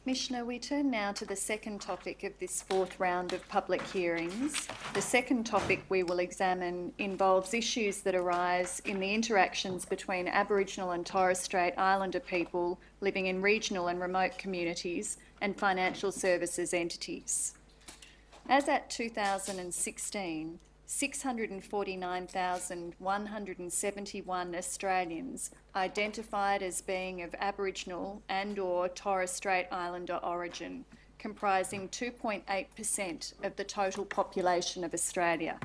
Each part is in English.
Commissioner, we turn now to the second topic of this fourth round of public hearings. The second topic we will examine involves issues that arise in the interactions between Aboriginal and Torres Strait Islander people living in regional and remote communities and financial services entities. As at 2016, 649,171 Australians identified as being of Aboriginal and/or Torres Strait Islander origin, comprising 2.8% of the total population of Australia.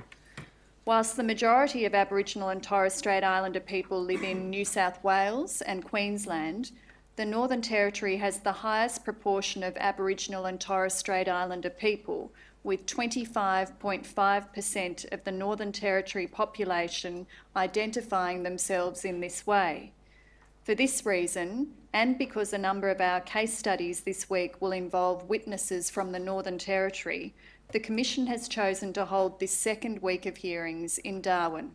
Whilst the majority of Aboriginal and Torres Strait Islander people live in New South Wales and Queensland, the Northern Territory has the highest proportion of Aboriginal and Torres Strait Islander people, with 25.5% of the Northern Territory population identifying themselves in this way. For this reason, and because a number of our case studies this week will involve witnesses from the Northern Territory, the Commission has chosen to hold this second week of hearings in Darwin.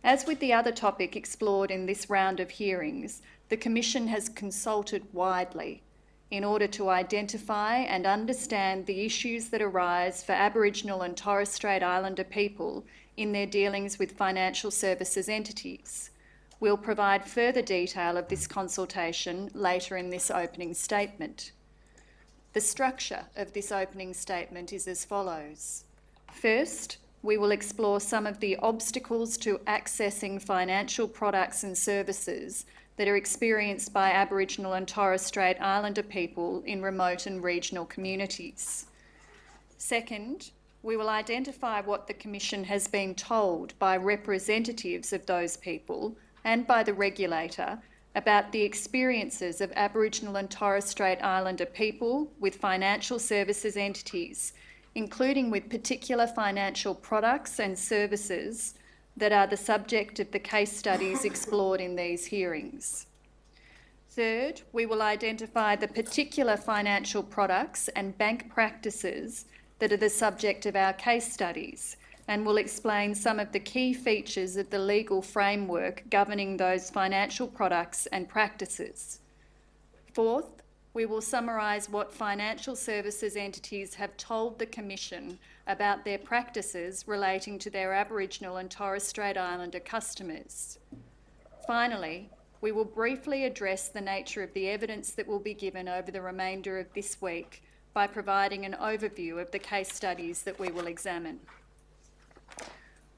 As with the other topic explored in this round of hearings, the Commission has consulted widely in order to identify and understand the issues that arise for Aboriginal and Torres Strait Islander people in their dealings with financial services entities. We'll provide further detail of this consultation later in this opening statement. The structure of this opening statement is as follows. First, we will explore some of the obstacles to accessing financial products and services that are experienced by Aboriginal and Torres Strait Islander people in remote and regional communities. Second, we will identify what the Commission has been told by representatives of those people and by the regulator about the experiences of Aboriginal and Torres Strait Islander people with financial services entities, including with particular financial products and services that are the subject of the case studies explored in these hearings. Third, we will identify the particular financial products and bank practices that are the subject of our case studies, and will explain some of the key features of the legal framework governing those financial products and practices. Fourth, we will summarise what financial services entities have told the Commission about their practices relating to their Aboriginal and Torres Strait Islander customers. Finally, we will briefly address the nature of the evidence that will be given over the remainder of this week by providing an overview of the case studies that we will examine.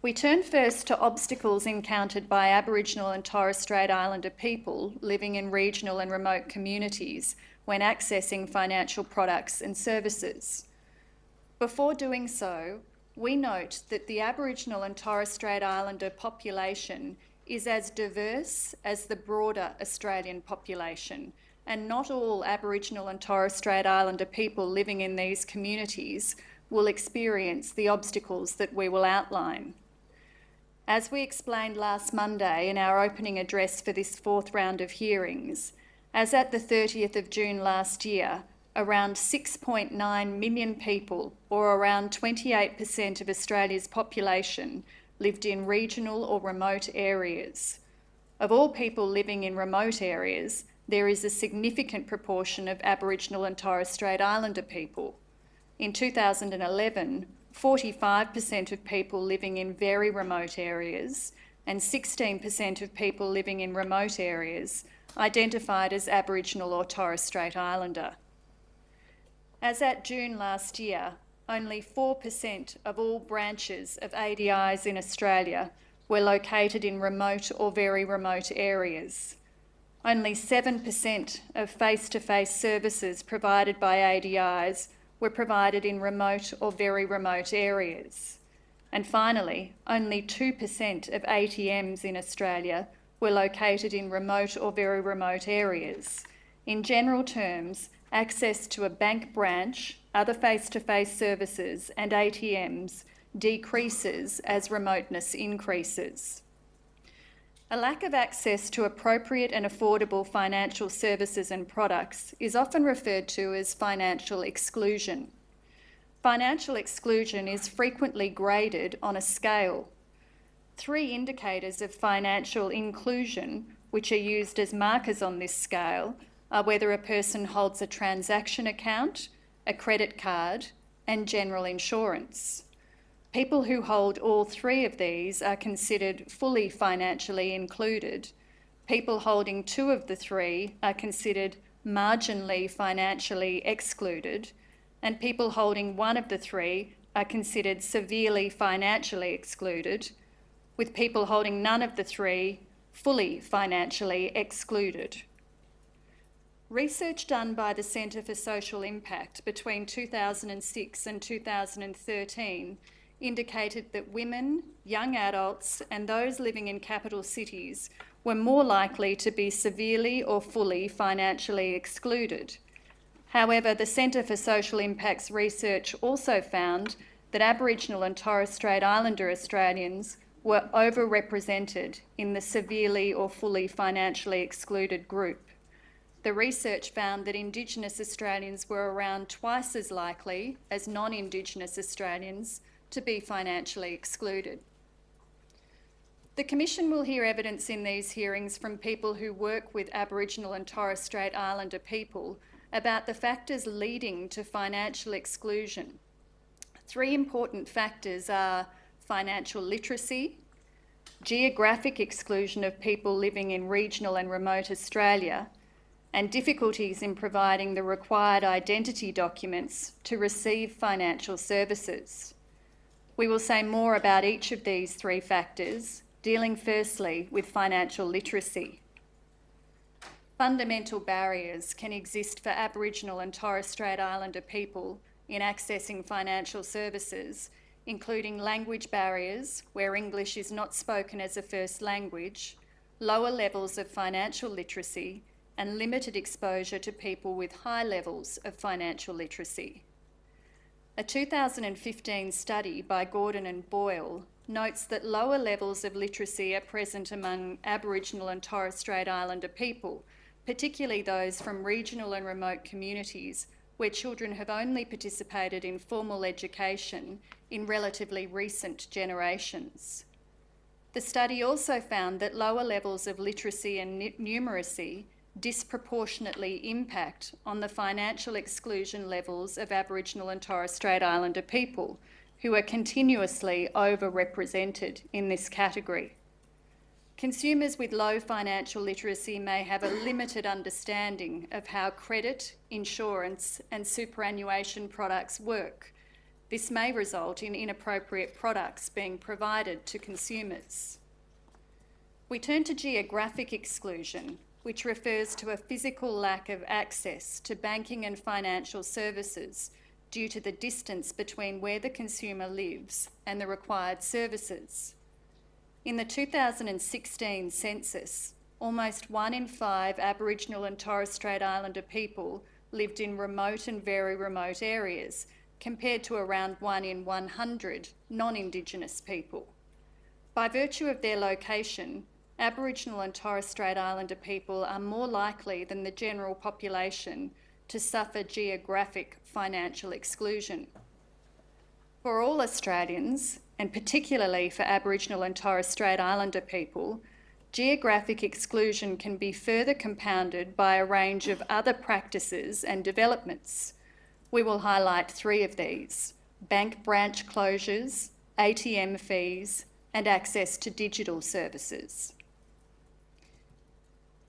We turn first to obstacles encountered by Aboriginal and Torres Strait Islander people living in regional and remote communities when accessing financial products and services. Before doing so, we note that the Aboriginal and Torres Strait Islander population is as diverse as the broader Australian population, and not all Aboriginal and Torres Strait Islander people living in these communities will experience the obstacles that we will outline. As we explained last Monday in our opening address for this fourth round of hearings, as at the 30th of June last year, around 6.9 million people, or around 28% of Australia's population, lived in regional or remote areas. Of all people living in remote areas, there is a significant proportion of Aboriginal and Torres Strait Islander people. In 2011, 45% of people living in very remote areas and 16% of people living in remote areas identified as Aboriginal or Torres Strait Islander. As at June last year, only 4% of all branches of ADIs in Australia were located in remote or very remote areas. Only 7% of face-to-face services provided by ADIs were provided in remote or very remote areas. And finally, only 2% of ATMs in Australia were located in remote or very remote areas. In general terms, access to a bank branch, other face-to-face services and ATMs decreases as remoteness increases. A lack of access to appropriate and affordable financial services and products is often referred to as financial exclusion. Financial exclusion is frequently graded on a scale. 3 indicators of financial inclusion, which are used as markers on this scale, are whether a person holds a transaction account, a credit card, and general insurance. People who hold all three of these are considered fully financially included. People holding two of the three are considered marginally financially excluded, and people holding one of the three are considered severely financially excluded, with people holding none of the three fully financially excluded. Research done by the Centre for Social Impact between 2006 and 2013 indicated that women, young adults, and those living in capital cities were more likely to be severely or fully financially excluded. However, the Centre for Social Impact's research also found that Aboriginal and Torres Strait Islander Australians were overrepresented in the severely or fully financially excluded group. The research found that Indigenous Australians were around twice as likely as non-Indigenous Australians to be financially excluded. The Commission will hear evidence in these hearings from people who work with Aboriginal and Torres Strait Islander people about the factors leading to financial exclusion. Three important factors are financial literacy, geographic exclusion of people living in regional and remote Australia, and difficulties in providing the required identity documents to receive financial services. We will say more about each of these three factors, dealing firstly with financial literacy. Fundamental barriers can exist for Aboriginal and Torres Strait Islander people in accessing financial services, including language barriers where English is not spoken as a first language, lower levels of financial literacy, and limited exposure to people with high levels of financial literacy. A 2015 study by Gordon and Boyle notes that lower levels of literacy are present among Aboriginal and Torres Strait Islander people, particularly those from regional and remote communities where children have only participated in formal education in relatively recent generations. The study also found that lower levels of literacy and numeracy disproportionately impact on the financial exclusion levels of Aboriginal and Torres Strait Islander people, who are continuously overrepresented in this category. Consumers with low financial literacy may have a limited understanding of how credit, insurance, and superannuation products work. This may result in inappropriate products being provided to consumers. We turn to geographic exclusion, which refers to a physical lack of access to banking and financial services due to the distance between where the consumer lives and the required services. In the 2016 census, almost 1 in 5 Aboriginal and Torres Strait Islander people lived in remote and very remote areas, compared to around 1 in 100 non-Indigenous people. By virtue of their location, Aboriginal and Torres Strait Islander people are more likely than the general population to suffer geographic financial exclusion. For all Australians, and particularly for Aboriginal and Torres Strait Islander people, geographic exclusion can be further compounded by a range of other practices and developments. We will highlight 3 of these: bank branch closures, ATM fees, and access to digital services.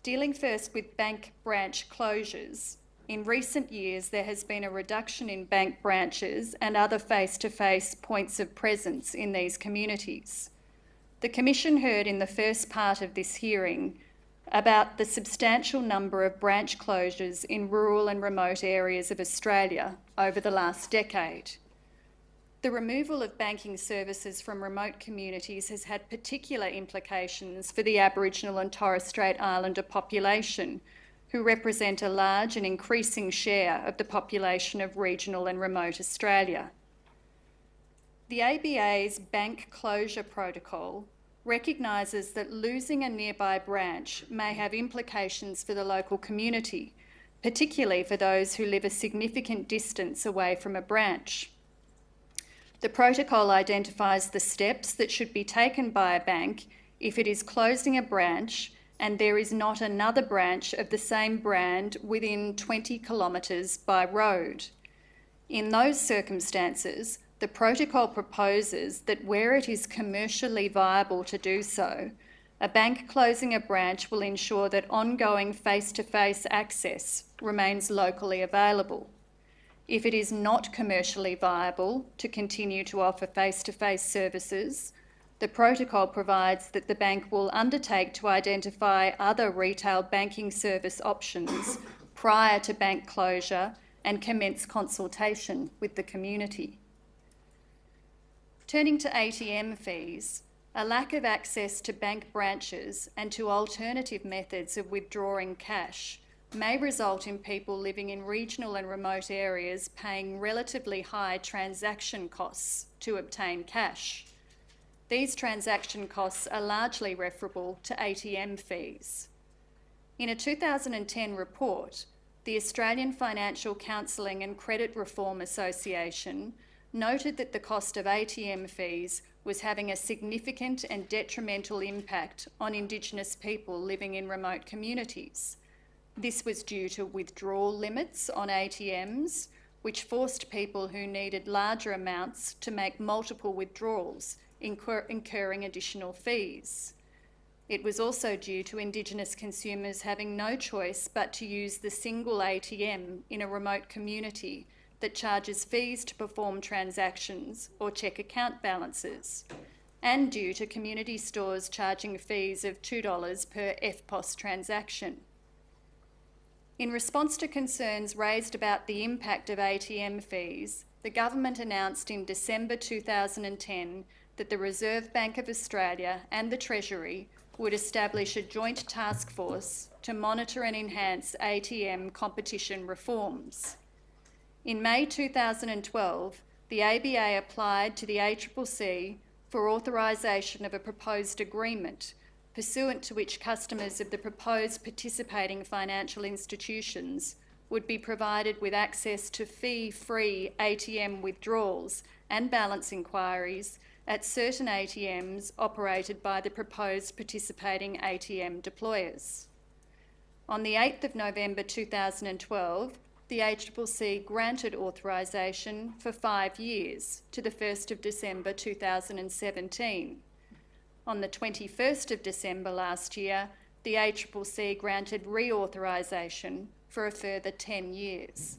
Dealing first with bank branch closures, in recent years there has been a reduction in bank branches and other face-to-face points of presence in these communities. The Commission heard in the first part of this hearing about the substantial number of branch closures in rural and remote areas of Australia over the last decade. The removal of banking services from remote communities has had particular implications for the Aboriginal and Torres Strait Islander population, who represent a large and increasing share of the population of regional and remote Australia. The ABA's Bank Closure Protocol recognises that losing a nearby branch may have implications for the local community, particularly for those who live a significant distance away from a branch. The protocol identifies the steps that should be taken by a bank if it is closing a branch and there is not another branch of the same brand within 20 kilometres by road. In those circumstances, the protocol proposes that where it is commercially viable to do so, a bank closing a branch will ensure that ongoing face-to-face access remains locally available. If it is not commercially viable to continue to offer face-to-face services, the protocol provides that the bank will undertake to identify other retail banking service options prior to bank closure and commence consultation with the community. Turning to ATM fees, a lack of access to bank branches and to alternative methods of withdrawing cash may result in people living in regional and remote areas paying relatively high transaction costs to obtain cash. These transaction costs are largely referable to ATM fees. In a 2010 report, the Australian Financial Counselling and Credit Reform Association noted that the cost of ATM fees was having a significant and detrimental impact on Indigenous people living in remote communities. This was due to withdrawal limits on ATMs, which forced people who needed larger amounts to make multiple withdrawals, incurring additional fees. It was also due to Indigenous consumers having no choice but to use the single ATM in a remote community that charges fees to perform transactions or check account balances, and due to community stores charging fees of $2 per EFTPOS transaction. In response to concerns raised about the impact of ATM fees, the government announced in December 2010 that the Reserve Bank of Australia and the Treasury would establish a joint task force to monitor and enhance ATM competition reforms. In May 2012, the ABA applied to the ACCC for authorisation of a proposed agreement, pursuant to which customers of the proposed participating financial institutions would be provided with access to fee-free ATM withdrawals and balance inquiries at certain ATMs operated by the proposed participating ATM deployers. On the 8th of November 2012, the ACCC granted authorisation for 5 years to the 1st of December 2017. On the 21st of December last year, the ACCC granted reauthorisation for a further 10 years.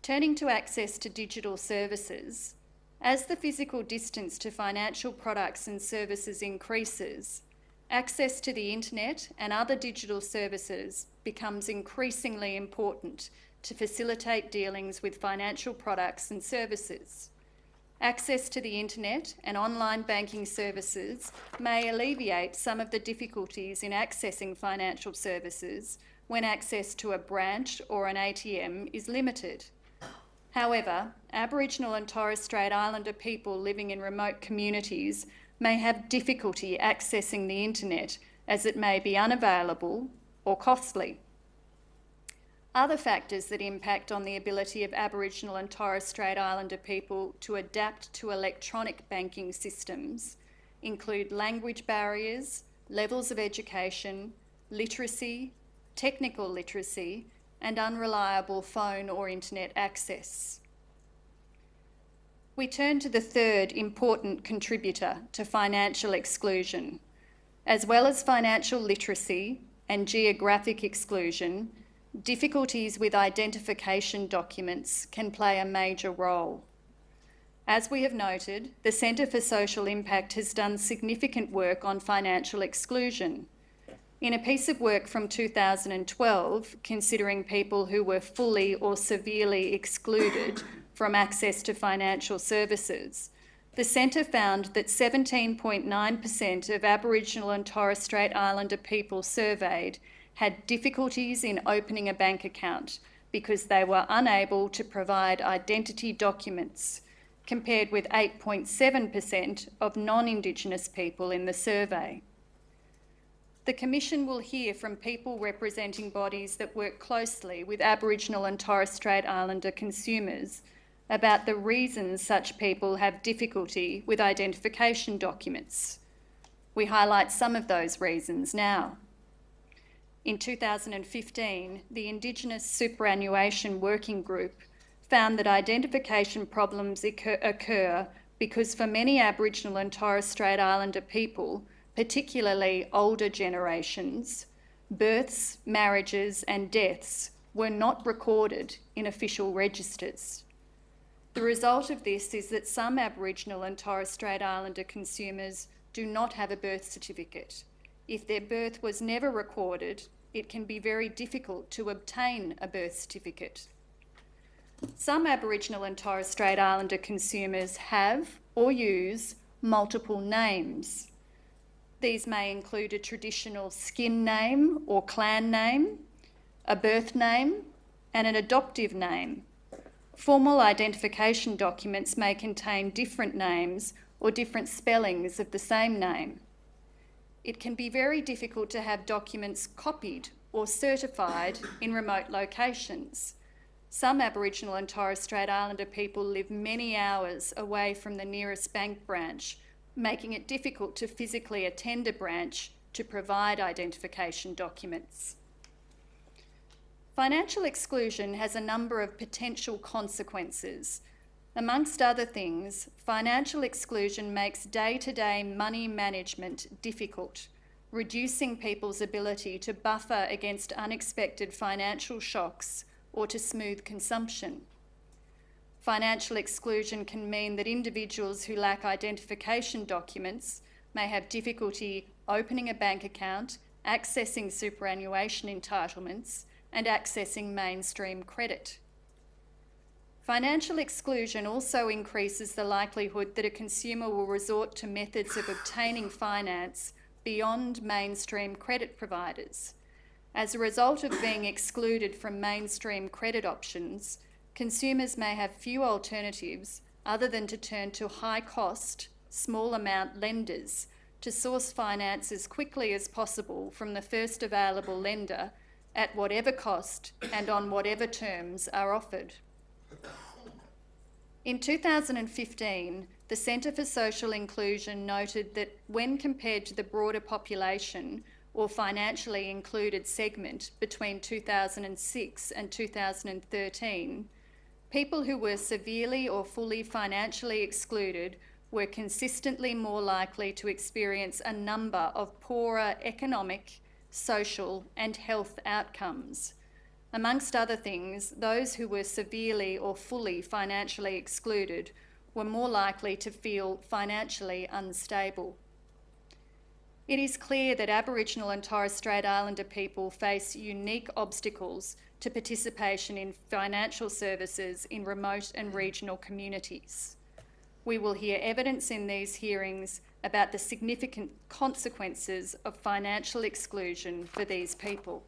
Turning to access to digital services, as the physical distance to financial products and services increases, access to the internet and other digital services becomes increasingly important to facilitate dealings with financial products and services. Access to the internet and online banking services may alleviate some of the difficulties in accessing financial services when access to a branch or an ATM is limited. However, Aboriginal and Torres Strait Islander people living in remote communities may have difficulty accessing the internet as it may be unavailable or costly. Other factors that impact on the ability of Aboriginal and Torres Strait Islander people to adapt to electronic banking systems include language barriers, levels of education, literacy, technical literacy, and unreliable phone or internet access. We turn to the third important contributor to financial exclusion. As well as financial literacy and geographic exclusion, difficulties with identification documents can play a major role. As we have noted, the Centre for Social Impact has done significant work on financial exclusion. In a piece of work from 2012, considering people who were fully or severely excluded from access to financial services, the Centre found that 17.9% of Aboriginal and Torres Strait Islander people surveyed had difficulties in opening a bank account because they were unable to provide identity documents, compared with 8.7% of non-Indigenous people in the survey. The Commission will hear from people representing bodies that work closely with Aboriginal and Torres Strait Islander consumers about the reasons such people have difficulty with identification documents. We highlight some of those reasons now. In 2015, the Indigenous Superannuation Working Group found that identification problems occur because for many Aboriginal and Torres Strait Islander people, particularly older generations, births, marriages and deaths were not recorded in official registers. The result of this is that some Aboriginal and Torres Strait Islander consumers do not have a birth certificate. If their birth was never recorded, it can be very difficult to obtain a birth certificate. Some Aboriginal and Torres Strait Islander consumers have or use multiple names. These may include a traditional skin name or clan name, a birth name, and an adoptive name. Formal identification documents may contain different names or different spellings of the same name. It can be very difficult to have documents copied or certified in remote locations. Some Aboriginal and Torres Strait Islander people live many hours away from the nearest bank branch, making it difficult to physically attend a branch to provide identification documents. Financial exclusion has a number of potential consequences. Amongst other things, financial exclusion makes day-to-day money management difficult, reducing people's ability to buffer against unexpected financial shocks or to smooth consumption. Financial exclusion can mean that individuals who lack identification documents may have difficulty opening a bank account, accessing superannuation entitlements, and accessing mainstream credit. Financial exclusion also increases the likelihood that a consumer will resort to methods of obtaining finance beyond mainstream credit providers. As a result of being excluded from mainstream credit options, consumers may have few alternatives other than to turn to high-cost, small-amount lenders to source finance as quickly as possible from the first available lender at whatever cost and on whatever terms are offered. In 2015, the Centre for Social Inclusion noted that when compared to the broader population or financially included segment between 2006 and 2013, people who were severely or fully financially excluded were consistently more likely to experience a number of poorer economic, social and health outcomes. Amongst other things, those who were severely or fully financially excluded were more likely to feel financially unstable. It is clear that Aboriginal and Torres Strait Islander people face unique obstacles to participation in financial services in remote and regional communities. We will hear evidence in these hearings about the significant consequences of financial exclusion for these people.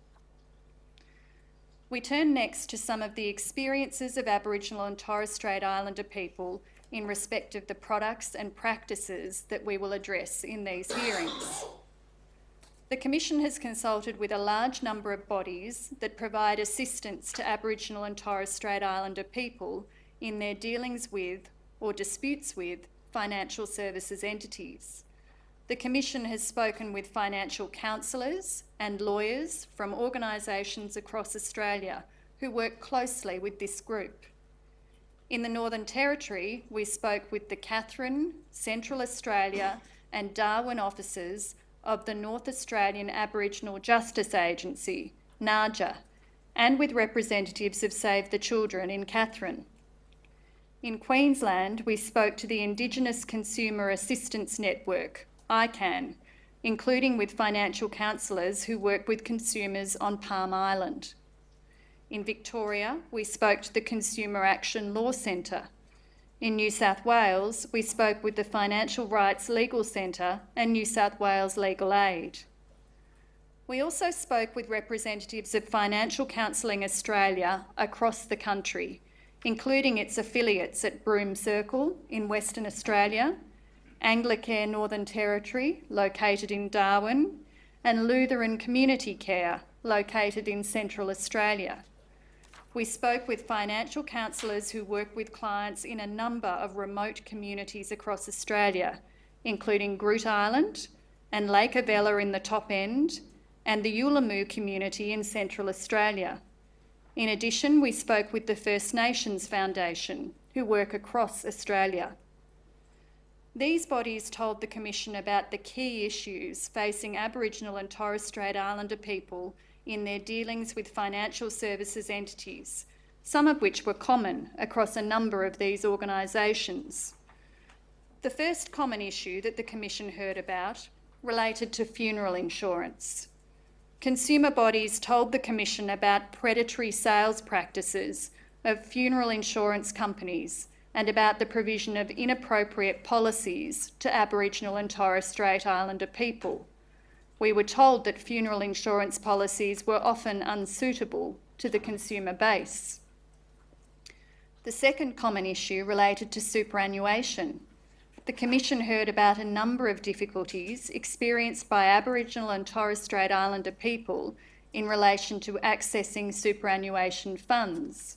We turn next to some of the experiences of Aboriginal and Torres Strait Islander people in respect of the products and practices that we will address in these hearings. The Commission has consulted with a large number of bodies that provide assistance to Aboriginal and Torres Strait Islander people in their dealings with or disputes with financial services entities. The Commission has spoken with financial counsellors and lawyers from organisations across Australia who work closely with this group. In the Northern Territory, we spoke with the Katherine, Central Australia and Darwin offices of the North Australian Aboriginal Justice Agency, NAJA, and with representatives of Save the Children in Katherine. In Queensland, we spoke to the Indigenous Consumer Assistance Network, ICANN, including with financial counsellors who work with consumers on Palm Island. In Victoria, we spoke to the Consumer Action Law Centre. In New South Wales, we spoke with the Financial Rights Legal Centre and New South Wales Legal Aid. We also spoke with representatives of Financial Counselling Australia across the country, including its affiliates at Broome Circle in Western Australia, Anglicare Northern Territory, located in Darwin, and Lutheran Community Care, located in Central Australia. We spoke with financial counsellors who work with clients in a number of remote communities across Australia, including Groote Eylandt, and Lake Avella in the top end, and the Yullamoo community in Central Australia. In addition, we spoke with the First Nations Foundation, who work across Australia. These bodies told the Commission about the key issues facing Aboriginal and Torres Strait Islander people in their dealings with financial services entities, some of which were common across a number of these organisations. The first common issue that the Commission heard about related to funeral insurance. Consumer bodies told the Commission about predatory sales practices of funeral insurance companies and about the provision of inappropriate policies to Aboriginal and Torres Strait Islander people. We were told that funeral insurance policies were often unsuitable to the consumer base. The second common issue related to superannuation. The Commission heard about a number of difficulties experienced by Aboriginal and Torres Strait Islander people in relation to accessing superannuation funds.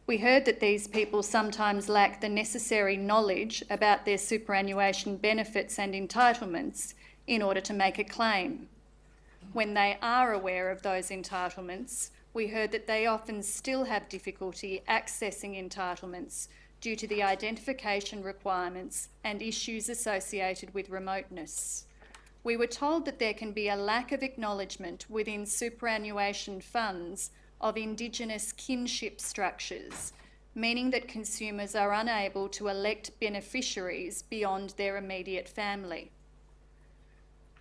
We heard that these people sometimes lack the necessary knowledge about their superannuation benefits and entitlements in order to make a claim. When they are aware of those entitlements, we heard that they often still have difficulty accessing entitlements due to the identification requirements and issues associated with remoteness. We were told that there can be a lack of acknowledgement within superannuation funds of Indigenous kinship structures, meaning that consumers are unable to elect beneficiaries beyond their immediate family.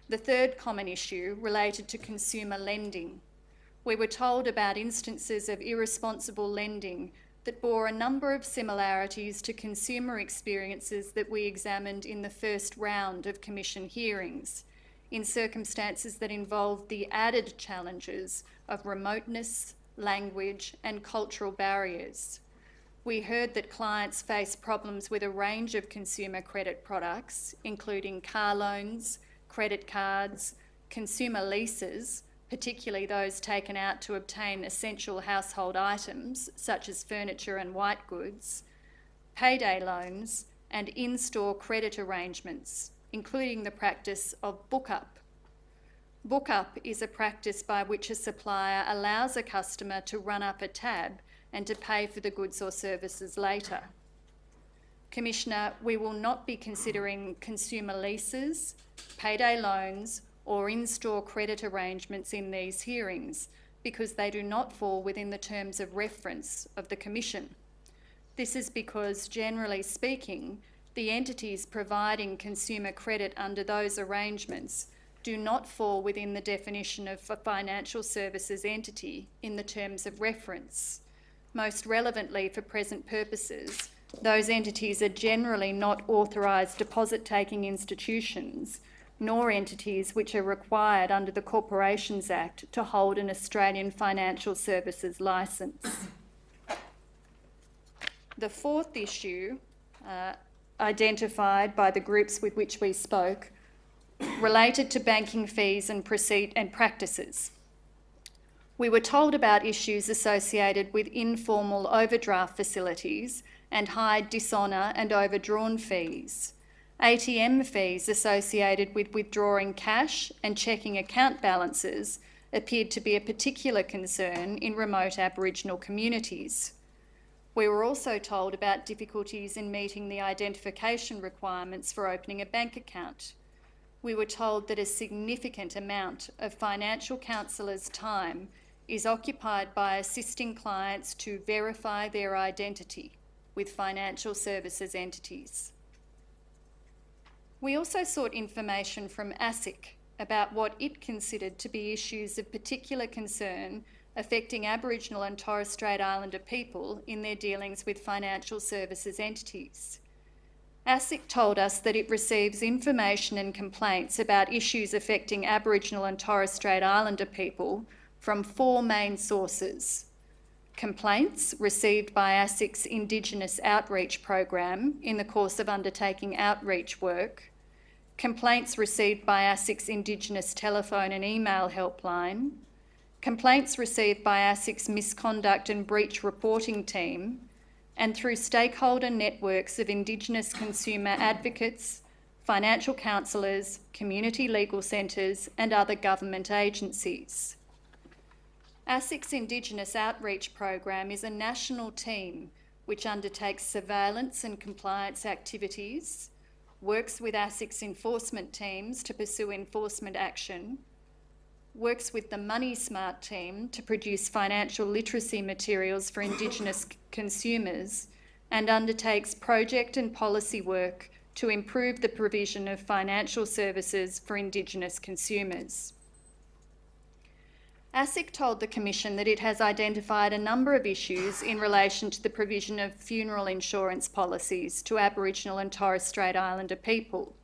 The third common issue related to consumer lending. We were told about instances of irresponsible lending that bore a number of similarities to consumer experiences that we examined in the first round of Commission hearings, in circumstances that involved the added challenges of remoteness, language, and cultural barriers. We heard that clients face problems with a range of consumer credit products, including car loans, credit cards, consumer leases, particularly those taken out to obtain essential household items such as furniture and white goods, payday loans, and in-store credit arrangements, including the practice of book-up. Book-up is a practice by which a supplier allows a customer to run up a tab and to pay for the goods or services later. Commissioner, we will not be considering consumer leases, payday loans, or in-store credit arrangements in these hearings because they do not fall within the terms of reference of the Commission. This is because, generally speaking, the entities providing consumer credit under those arrangements do not fall within the definition of a financial services entity in the terms of reference. Most relevantly for present purposes, those entities are generally not authorised deposit-taking institutions, nor entities which are required under the Corporations Act to hold an Australian financial services licence. The fourth issue identified by the groups with which we spoke related to banking fees and practices. We were told about issues associated with informal overdraft facilities and high dishonour and overdrawn fees. ATM fees associated with withdrawing cash and checking account balances appeared to be a particular concern in remote Aboriginal communities. We were also told about difficulties in meeting the identification requirements for opening a bank account. We were told that a significant amount of financial counsellors' time is occupied by assisting clients to verify their identity with financial services entities. We also sought information from ASIC about what it considered to be issues of particular concern affecting Aboriginal and Torres Strait Islander people in their dealings with financial services entities. ASIC told us that it receives information and complaints about issues affecting Aboriginal and Torres Strait Islander people from four main sources: complaints received by ASIC's Indigenous outreach program in the course of undertaking outreach work, complaints received by ASIC's Indigenous telephone and email helpline, complaints received by ASIC's Misconduct and Breach reporting team, and through stakeholder networks of Indigenous consumer advocates, financial counsellors, community legal centres and other government agencies. ASIC's Indigenous Outreach Program is a national team which undertakes surveillance and compliance activities, works with ASIC's enforcement teams to pursue enforcement action, works with the Money Smart team to produce financial literacy materials for Indigenous consumers, and undertakes project and policy work to improve the provision of financial services for Indigenous consumers. ASIC told the Commission that it has identified a number of issues in relation to the provision of funeral insurance policies to Aboriginal and Torres Strait Islander people.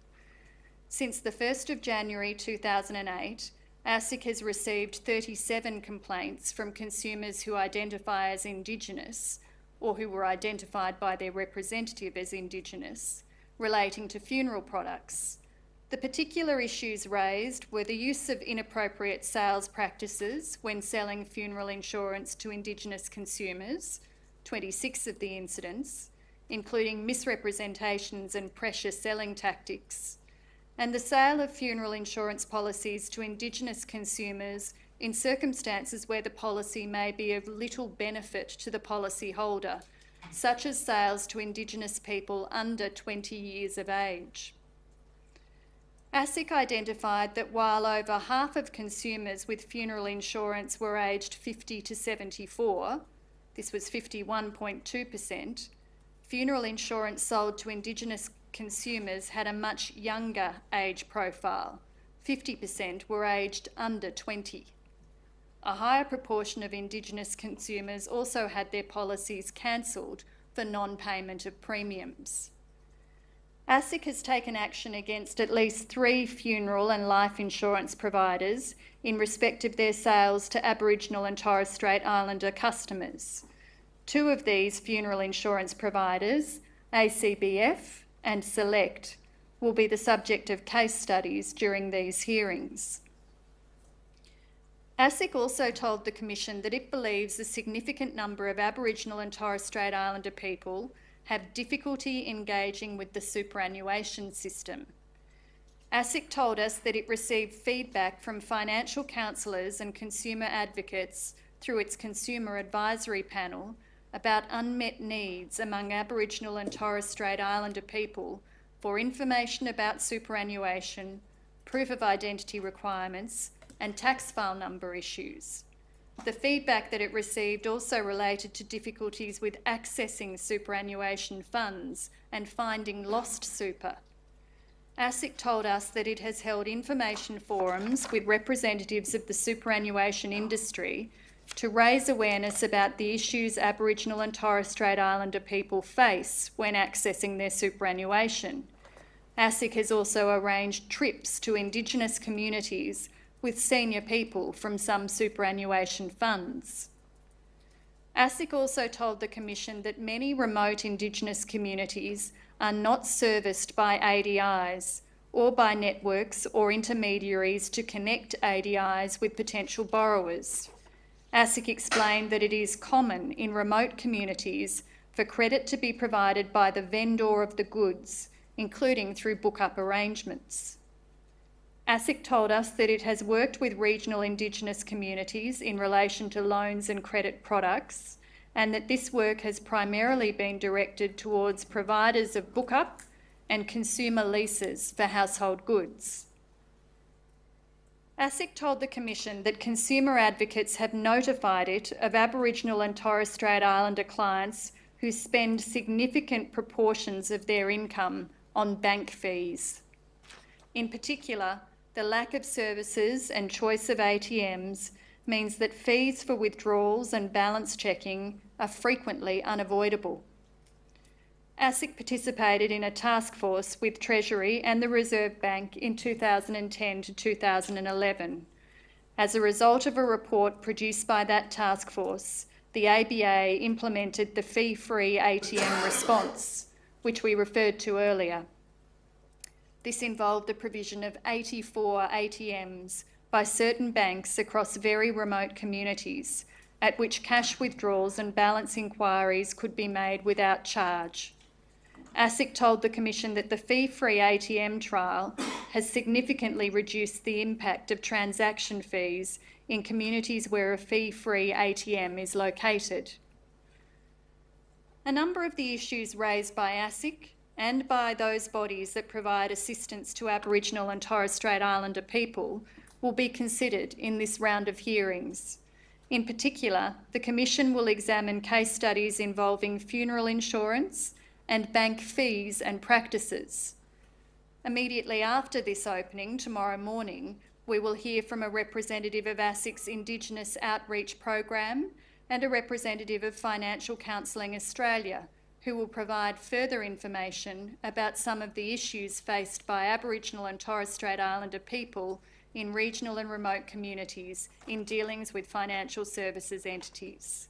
Since the 1st of January 2008, ASIC has received 37 complaints from consumers who identify as Indigenous or who were identified by their representative as Indigenous relating to funeral products. The particular issues raised were the use of inappropriate sales practices when selling funeral insurance to Indigenous consumers, 26 of the incidents, including misrepresentations and pressure selling tactics, and the sale of funeral insurance policies to Indigenous consumers in circumstances where the policy may be of little benefit to the policyholder, such as sales to Indigenous people under 20 years of age. ASIC identified that while over half of consumers with funeral insurance were aged 50 to 74, this was 51.2%, funeral insurance sold to Indigenous consumers had a much younger age profile. 50% were aged under 20. A higher proportion of Indigenous consumers also had their policies cancelled for non-payment of premiums. ASIC has taken action against at least 3 funeral and life insurance providers in respect of their sales to Aboriginal and Torres Strait Islander customers. 2 of these funeral insurance providers, ACBF and Select, will be the subject of case studies during these hearings. ASIC also told the Commission that it believes a significant number of Aboriginal and Torres Strait Islander people have difficulty engaging with the superannuation system. ASIC told us that it received feedback from financial counsellors and consumer advocates through its consumer advisory panel about unmet needs among Aboriginal and Torres Strait Islander people for information about superannuation, proof of identity requirements, and tax file number issues. The feedback that it received also related to difficulties with accessing superannuation funds and finding lost super. ASIC told us that it has held information forums with representatives of the superannuation industry to raise awareness about the issues Aboriginal and Torres Strait Islander people face when accessing their superannuation. ASIC has also arranged trips to Indigenous communities with senior people from some superannuation funds. ASIC also told the Commission that many remote Indigenous communities are not serviced by ADIs or by networks or intermediaries to connect ADIs with potential borrowers. ASIC explained that it is common in remote communities for credit to be provided by the vendor of the goods, including through book-up arrangements. ASIC told us that it has worked with regional Indigenous communities in relation to loans and credit products, and that this work has primarily been directed towards providers of book-up and consumer leases for household goods. ASIC told the Commission that consumer advocates have notified it of Aboriginal and Torres Strait Islander clients who spend significant proportions of their income on bank fees. In particular, the lack of services and choice of ATMs means that fees for withdrawals and balance checking are frequently unavoidable. ASIC participated in a task force with Treasury and the Reserve Bank in 2010 to 2011. As a result of a report produced by that task force, the ABA implemented the fee-free ATM response, which we referred to earlier. This involved the provision of 84 ATMs by certain banks across very remote communities, at which cash withdrawals and balance inquiries could be made without charge. ASIC told the Commission that the fee-free ATM trial has significantly reduced the impact of transaction fees in communities where a fee-free ATM is located. A number of the issues raised by ASIC and by those bodies that provide assistance to Aboriginal and Torres Strait Islander people will be considered in this round of hearings. In particular, the Commission will examine case studies involving funeral insurance and bank fees and practices. Immediately after this opening, tomorrow morning, we will hear from a representative of ASIC's Indigenous outreach program and a representative of Financial Counselling Australia, who will provide further information about some of the issues faced by Aboriginal and Torres Strait Islander people in regional and remote communities in dealings with financial services entities.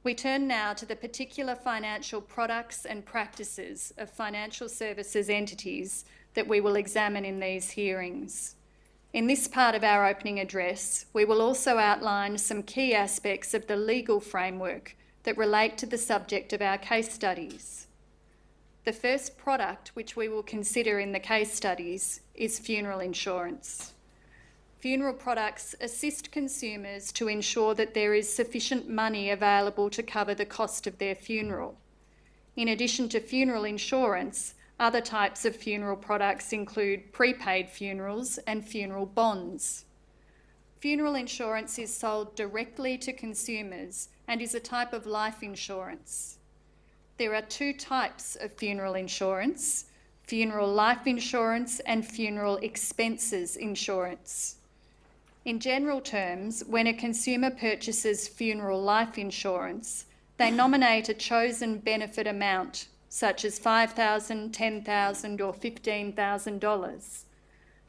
We turn now to the particular financial products and practices of financial services entities that we will examine in these hearings. In this part of our opening address, we will also outline some key aspects of the legal framework that relate to the subject of our case studies. The first product which we will consider in the case studies is funeral insurance. Funeral products assist consumers to ensure that there is sufficient money available to cover the cost of their funeral. In addition to funeral insurance, other types of funeral products include prepaid funerals and funeral bonds. Funeral insurance is sold directly to consumers and is a type of life insurance. There are two types of funeral insurance: funeral life insurance and funeral expenses insurance. In general terms, when a consumer purchases funeral life insurance, they nominate a chosen benefit amount, such as $5,000, $10,000 or $15,000.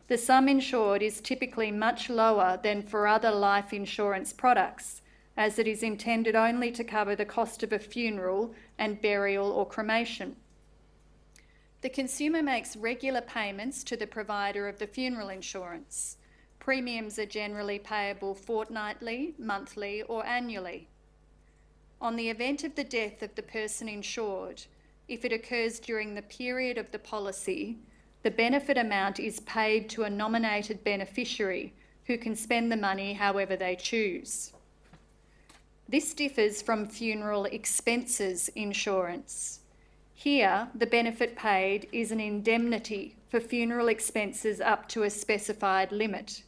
The sum insured is typically much lower than for other life insurance products, as it is intended only to cover the cost of a funeral and burial or cremation. The consumer makes regular payments to the provider of the funeral insurance. Premiums are generally payable fortnightly, monthly or annually. On the event of the death of the person insured, if it occurs during the period of the policy, the benefit amount is paid to a nominated beneficiary who can spend the money however they choose. This differs from funeral expenses insurance. Here, the benefit paid is an indemnity for funeral expenses up to a specified limit.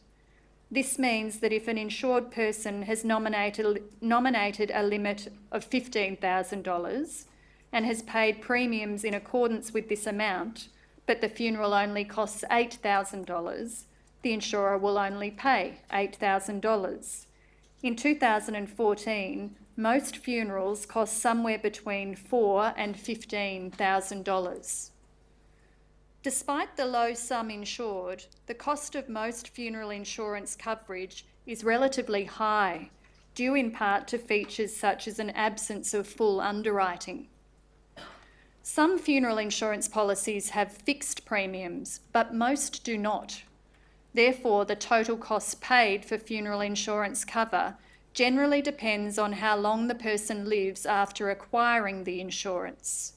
This means that if an insured person has nominated a limit of $15,000 and has paid premiums in accordance with this amount, but the funeral only costs $8,000, the insurer will only pay $8,000. In 2014, most funerals cost somewhere between $4,000 and $15,000. Despite the low sum insured, the cost of most funeral insurance coverage is relatively high, due in part to features such as an absence of full underwriting. Some funeral insurance policies have fixed premiums, but most do not. Therefore, the total cost paid for funeral insurance cover generally depends on how long the person lives after acquiring the insurance.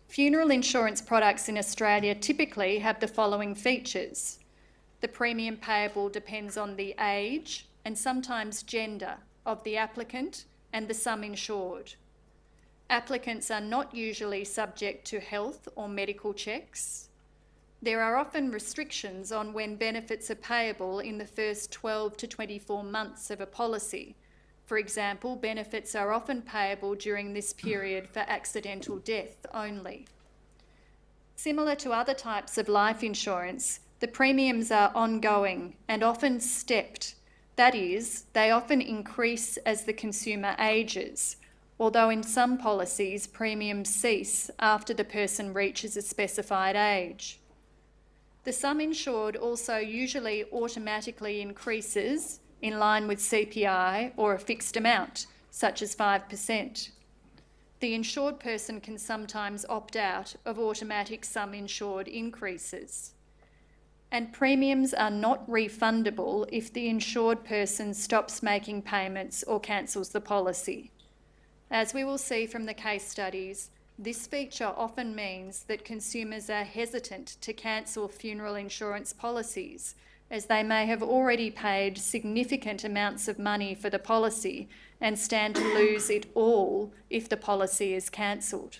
Funeral insurance products in Australia typically have the following features. The premium payable depends on the age and sometimes gender of the applicant and the sum insured. Applicants are not usually subject to health or medical checks. There are often restrictions on when benefits are payable in the first 12 to 24 months of a policy. For example, benefits are often payable during this period for accidental death only. Similar to other types of life insurance, the premiums are ongoing and often stepped. That is, they often increase as the consumer ages, although in some policies premiums cease after the person reaches a specified age. The sum insured also usually automatically increases in line with CPI or a fixed amount, such as 5%. The insured person can sometimes opt out of automatic sum insured increases. And premiums are not refundable if the insured person stops making payments or cancels the policy. As we will see from the case studies, This feature often means that consumers are hesitant to cancel funeral insurance policies, as they may have already paid significant amounts of money for the policy and stand to lose it all if the policy is cancelled.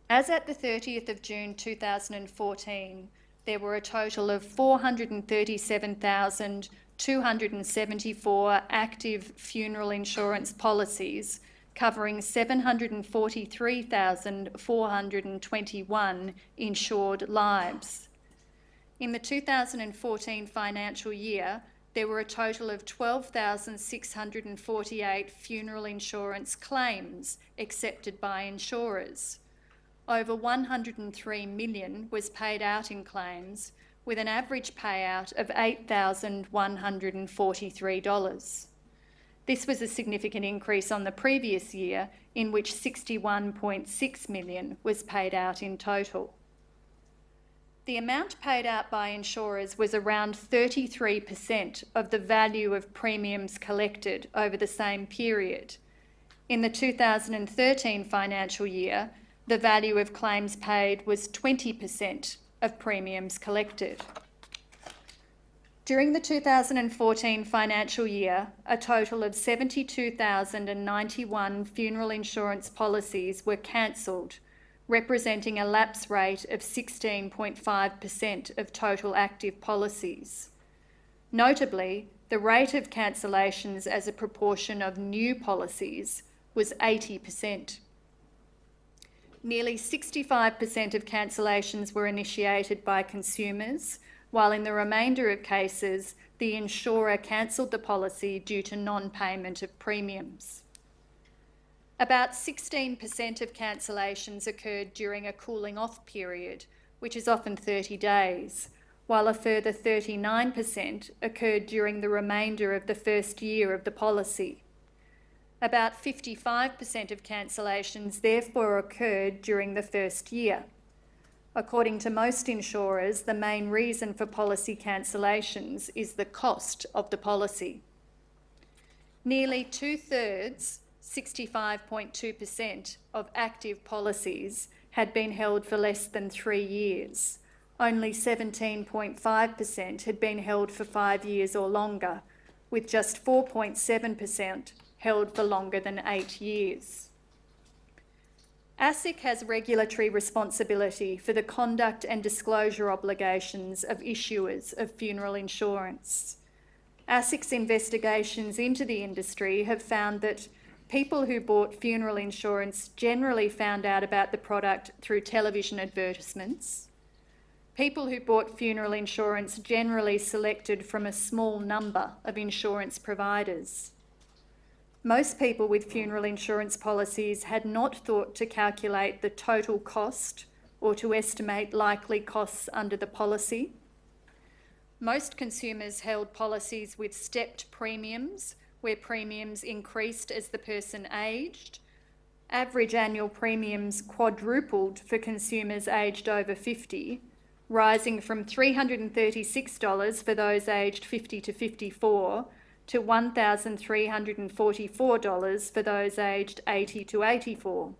As at the 30th of June 2014, there were a total of 437,274 active funeral insurance policies covering 743,421 insured lives. In the 2014 financial year, there were a total of 12,648 funeral insurance claims accepted by insurers. Over 103 million was paid out in claims, with an average payout of $8,143. This was a significant increase on the previous year, in which 61.6 million was paid out in total. The amount paid out by insurers was around 33% of the value of premiums collected over the same period. In the 2013 financial year, the value of claims paid was 20% of premiums collected. During the 2014 financial year, a total of 72,091 funeral insurance policies were cancelled, representing a lapse rate of 16.5% of total active policies. Notably, the rate of cancellations as a proportion of new policies was 80%. Nearly 65% of cancellations were initiated by consumers, while in the remainder of cases, the insurer cancelled the policy due to non-payment of premiums. About 16% of cancellations occurred during a cooling off period, which is often 30 days, while a further 39% occurred during the remainder of the first year of the policy. About 55% of cancellations therefore occurred during the first year. According to most insurers, the main reason for policy cancellations is the cost of the policy. Nearly 2/3, 65.2%, of active policies had been held for less than 3 years. Only 17.5% had been held for 5 years or longer, with just 4.7% held for longer than 8 years. ASIC has regulatory responsibility for the conduct and disclosure obligations of issuers of funeral insurance. ASIC's investigations into the industry have found that people who bought funeral insurance generally found out about the product through television advertisements. People who bought funeral insurance generally selected from a small number of insurance providers. Most people with funeral insurance policies had not thought to calculate the total cost or to estimate likely costs under the policy. Most consumers held policies with stepped premiums, where premiums increased as the person aged. Average annual premiums quadrupled for consumers aged over 50, rising from $336 for those aged 50 to 54 to $1,344 for those aged 80 to 84.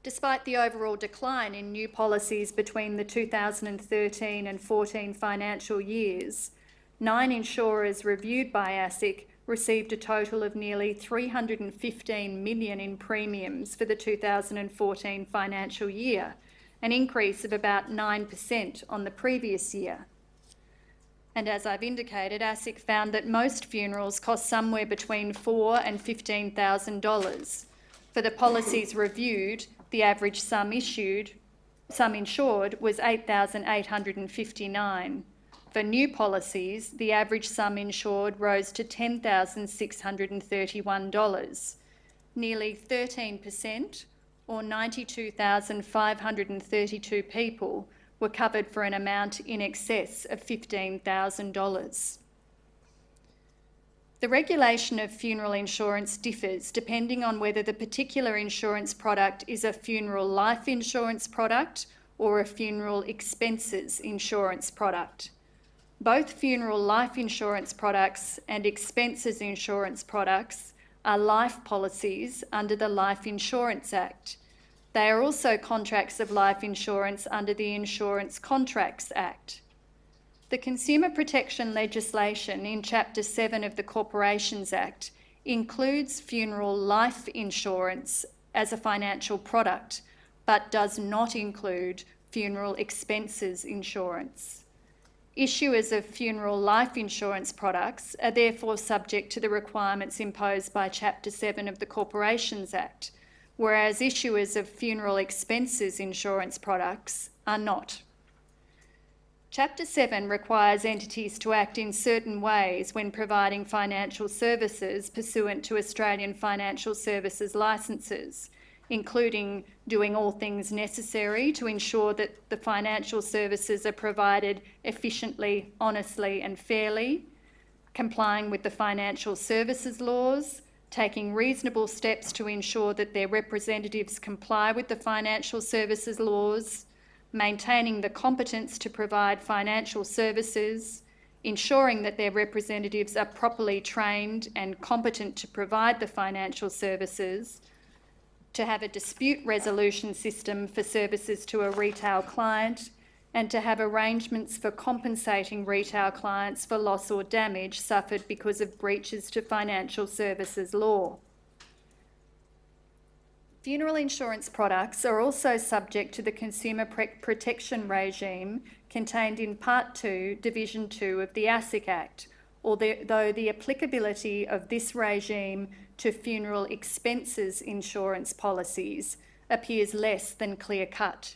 Despite the overall decline in new policies between the 2013 and 14 financial years, 9 insurers reviewed by ASIC received a total of nearly $315 million in premiums for the 2014 financial year, an increase of about 9% on the previous year. And as I've indicated, ASIC found that most funerals cost somewhere between $4,000 and $15,000. For the policies reviewed, the average sum insured was $8,859. For new policies, the average sum insured rose to $10,631. Nearly 13%, or 92,532 people, were covered for an amount in excess of $15,000. The regulation of funeral insurance differs depending on whether the particular insurance product is a funeral life insurance product or a funeral expenses insurance product. Both funeral life insurance products and expenses insurance products are life policies under the Life Insurance Act. They are also contracts of life insurance under the Insurance Contracts Act. The consumer protection legislation in Chapter 7 of the Corporations Act includes funeral life insurance as a financial product, but does not include funeral expenses insurance. Issuers of funeral life insurance products are therefore subject to the requirements imposed by Chapter 7 of the Corporations Act, whereas issuers of funeral expenses insurance products are not. Chapter 7 requires entities to act in certain ways when providing financial services pursuant to Australian financial services licences, including doing all things necessary to ensure that the financial services are provided efficiently, honestly and fairly, complying with the financial services laws, taking reasonable steps to ensure that their representatives comply with the financial services laws, maintaining the competence to provide financial services, ensuring that their representatives are properly trained and competent to provide the financial services, to have a dispute resolution system for services to a retail client, and to have arrangements for compensating retail clients for loss or damage suffered because of breaches to financial services law. Funeral insurance products are also subject to the consumer protection regime contained in Part 2, Division 2 of the ASIC Act, although the applicability of this regime to funeral expenses insurance policies appears less than clear-cut.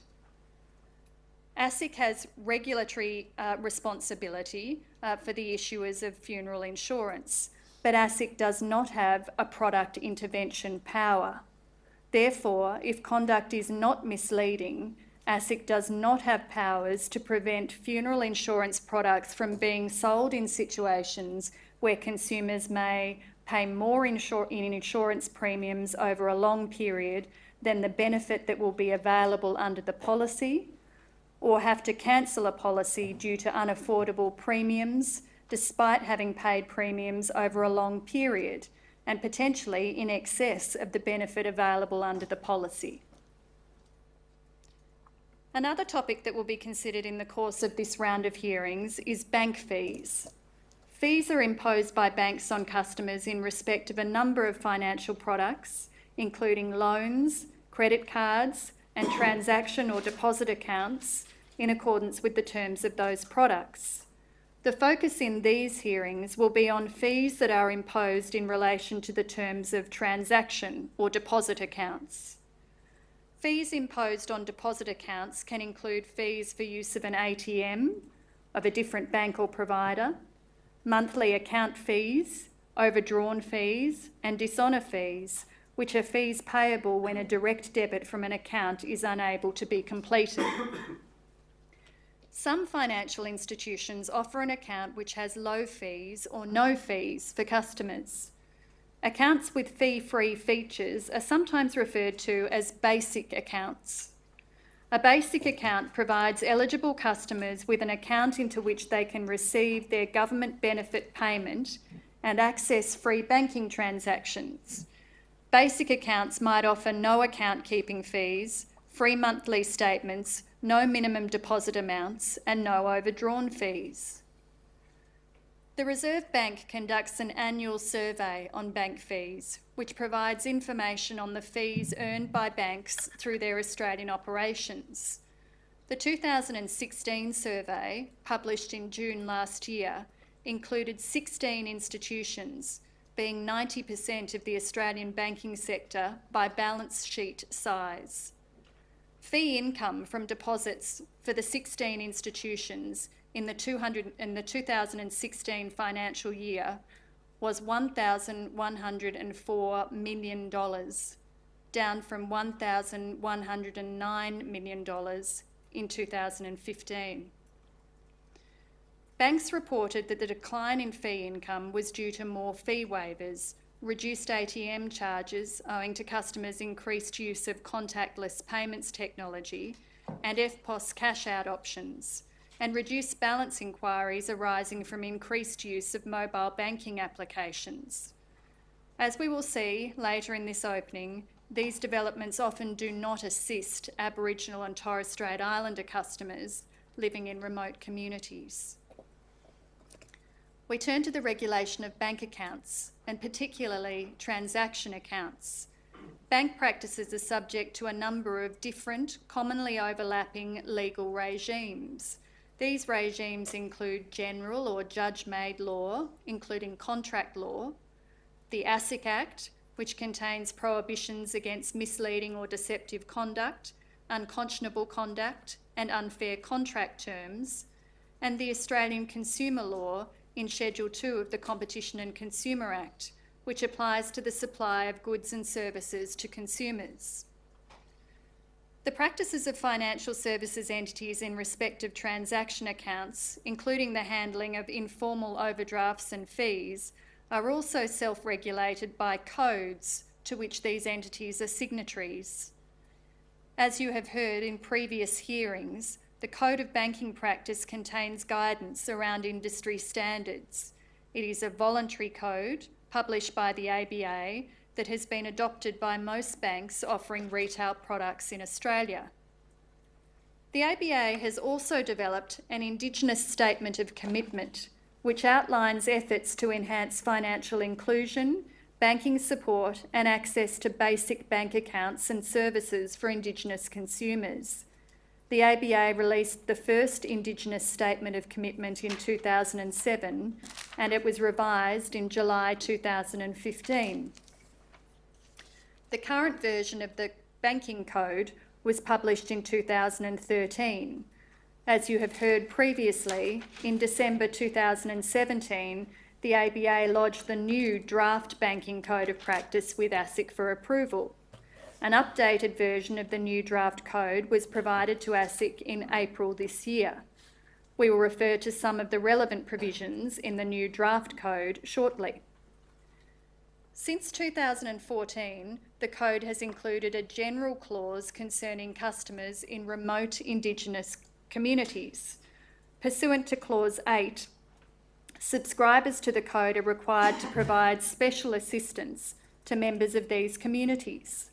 ASIC has regulatory responsibility for the issuers of funeral insurance, but ASIC does not have a product intervention power. Therefore, if conduct is not misleading, ASIC does not have powers to prevent funeral insurance products from being sold in situations where consumers may pay more in insurance premiums over a long period than the benefit that will be available under the policy, or have to cancel a policy due to unaffordable premiums despite having paid premiums over a long period and potentially in excess of the benefit available under the policy. Another topic that will be considered in the course of this round of hearings is bank fees. Fees are imposed by banks on customers in respect of a number of financial products, including loans, credit cards, and transaction or deposit accounts in accordance with the terms of those products. The focus in these hearings will be on fees that are imposed in relation to the terms of transaction or deposit accounts. Fees imposed on deposit accounts can include fees for use of an ATM of a different bank or provider, monthly account fees, overdrawn fees, and dishonour fees, which are fees payable when a direct debit from an account is unable to be completed. Some financial institutions offer an account which has low fees or no fees for customers. Accounts with fee-free features are sometimes referred to as basic accounts. A basic account provides eligible customers with an account into which they can receive their government benefit payment and access free banking transactions. Basic accounts might offer no account keeping fees, free monthly statements, no minimum deposit amounts, and no overdrawn fees. The Reserve Bank conducts an annual survey on bank fees, which provides information on the fees earned by banks through their Australian operations. The 2016 survey, published in June last year, included 16 institutions, being 90% of the Australian banking sector by balance sheet size. Fee income from deposits for the 16 institutions in the 2016 financial year was $1,104 million, down from $1,109 million in 2015. Banks reported that the decline in fee income was due to more fee waivers, reduced ATM charges owing to customers' increased use of contactless payments technology and EFTPOS cash-out options, and reduced balance inquiries arising from increased use of mobile banking applications. As we will see later in this opening, these developments often do not assist Aboriginal and Torres Strait Islander customers living in remote communities. We turn to the regulation of bank accounts, and particularly transaction accounts. Bank practices are subject to a number of different, commonly overlapping legal regimes. These regimes include general or judge-made law, including contract law, the ASIC Act, which contains prohibitions against misleading or deceptive conduct, unconscionable conduct, and unfair contract terms, and the Australian Consumer Law in Schedule 2 of the Competition and Consumer Act, which applies to the supply of goods and services to consumers. The practices of financial services entities in respect of transaction accounts, including the handling of informal overdrafts and fees, are also self-regulated by codes to which these entities are signatories. As you have heard in previous hearings, the Code of Banking Practice contains guidance around industry standards. It is a voluntary code published by the ABA that has been adopted by most banks offering retail products in Australia. The ABA has also developed an Indigenous Statement of Commitment, which outlines efforts to enhance financial inclusion, banking support, and access to basic bank accounts and services for Indigenous consumers. The ABA released the first Indigenous Statement of Commitment in 2007, and it was revised in July 2015. The current version of the Banking Code was published in 2013. As you have heard previously, in December 2017, the ABA lodged the new draft Banking Code of Practice with ASIC for approval. An updated version of the new draft code was provided to ASIC in April this year. We will refer to some of the relevant provisions in the new draft code shortly. Since 2014, the code has included a general clause concerning customers in remote Indigenous communities. Pursuant to Clause 8, subscribers to the code are required to provide special assistance to members of these communities.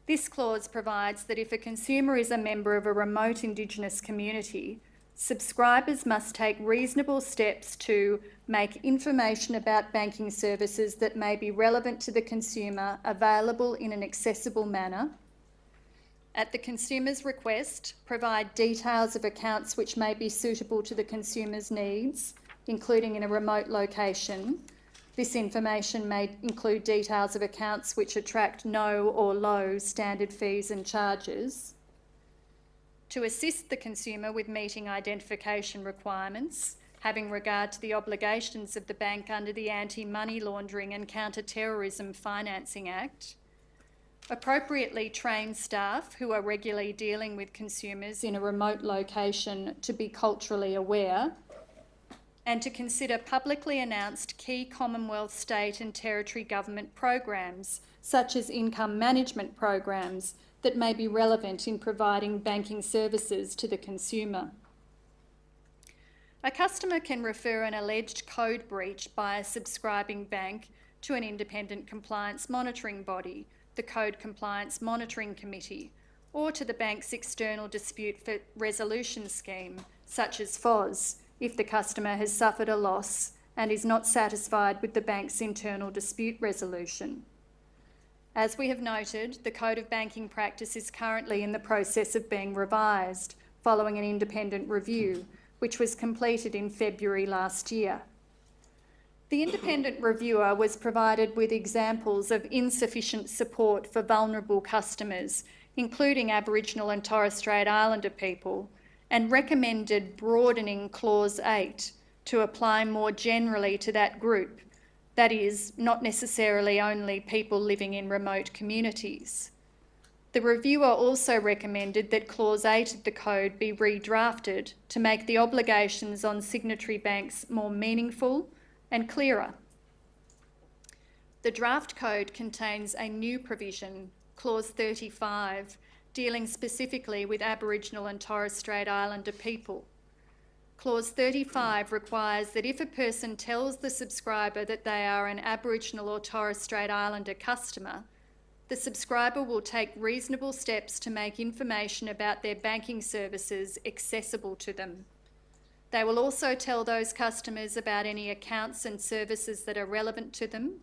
This clause provides that if a consumer is a member of a remote Indigenous community, subscribers must take reasonable steps to make information about banking services that may be relevant to the consumer available in an accessible manner. At the consumer's request, provide details of accounts which may be suitable to the consumer's needs, including in a remote location. This information may include details of accounts which attract no or low standard fees and charges. To assist the consumer with meeting identification requirements, having regard to the obligations of the bank under the Anti-Money Laundering and Counter-Terrorism Financing Act. Appropriately train staff who are regularly dealing with consumers in a remote location to be culturally aware, and to consider publicly announced key Commonwealth, state and territory government programs, such as income management programs, that may be relevant in providing banking services to the consumer. A customer can refer an alleged code breach by a subscribing bank to an independent compliance monitoring body, the Code Compliance Monitoring Committee, or to the bank's external dispute resolution scheme, such as FOS, if the customer has suffered a loss and is not satisfied with the bank's internal dispute resolution. As we have noted, the Code of Banking Practice is currently in the process of being revised, following an independent review, which was completed in February last year. The independent reviewer was provided with examples of insufficient support for vulnerable customers, including Aboriginal and Torres Strait Islander people, and recommended broadening Clause 8 to apply more generally to that group, that is, not necessarily only people living in remote communities. The reviewer also recommended that Clause 8 of the Code be redrafted to make the obligations on signatory banks more meaningful and clearer. The draft code contains a new provision, Clause 35, dealing specifically with Aboriginal and Torres Strait Islander people. Clause 35 requires that if a person tells the subscriber that they are an Aboriginal or Torres Strait Islander customer, the subscriber will take reasonable steps to make information about their banking services accessible to them. They will also tell those customers about any accounts and services that are relevant to them,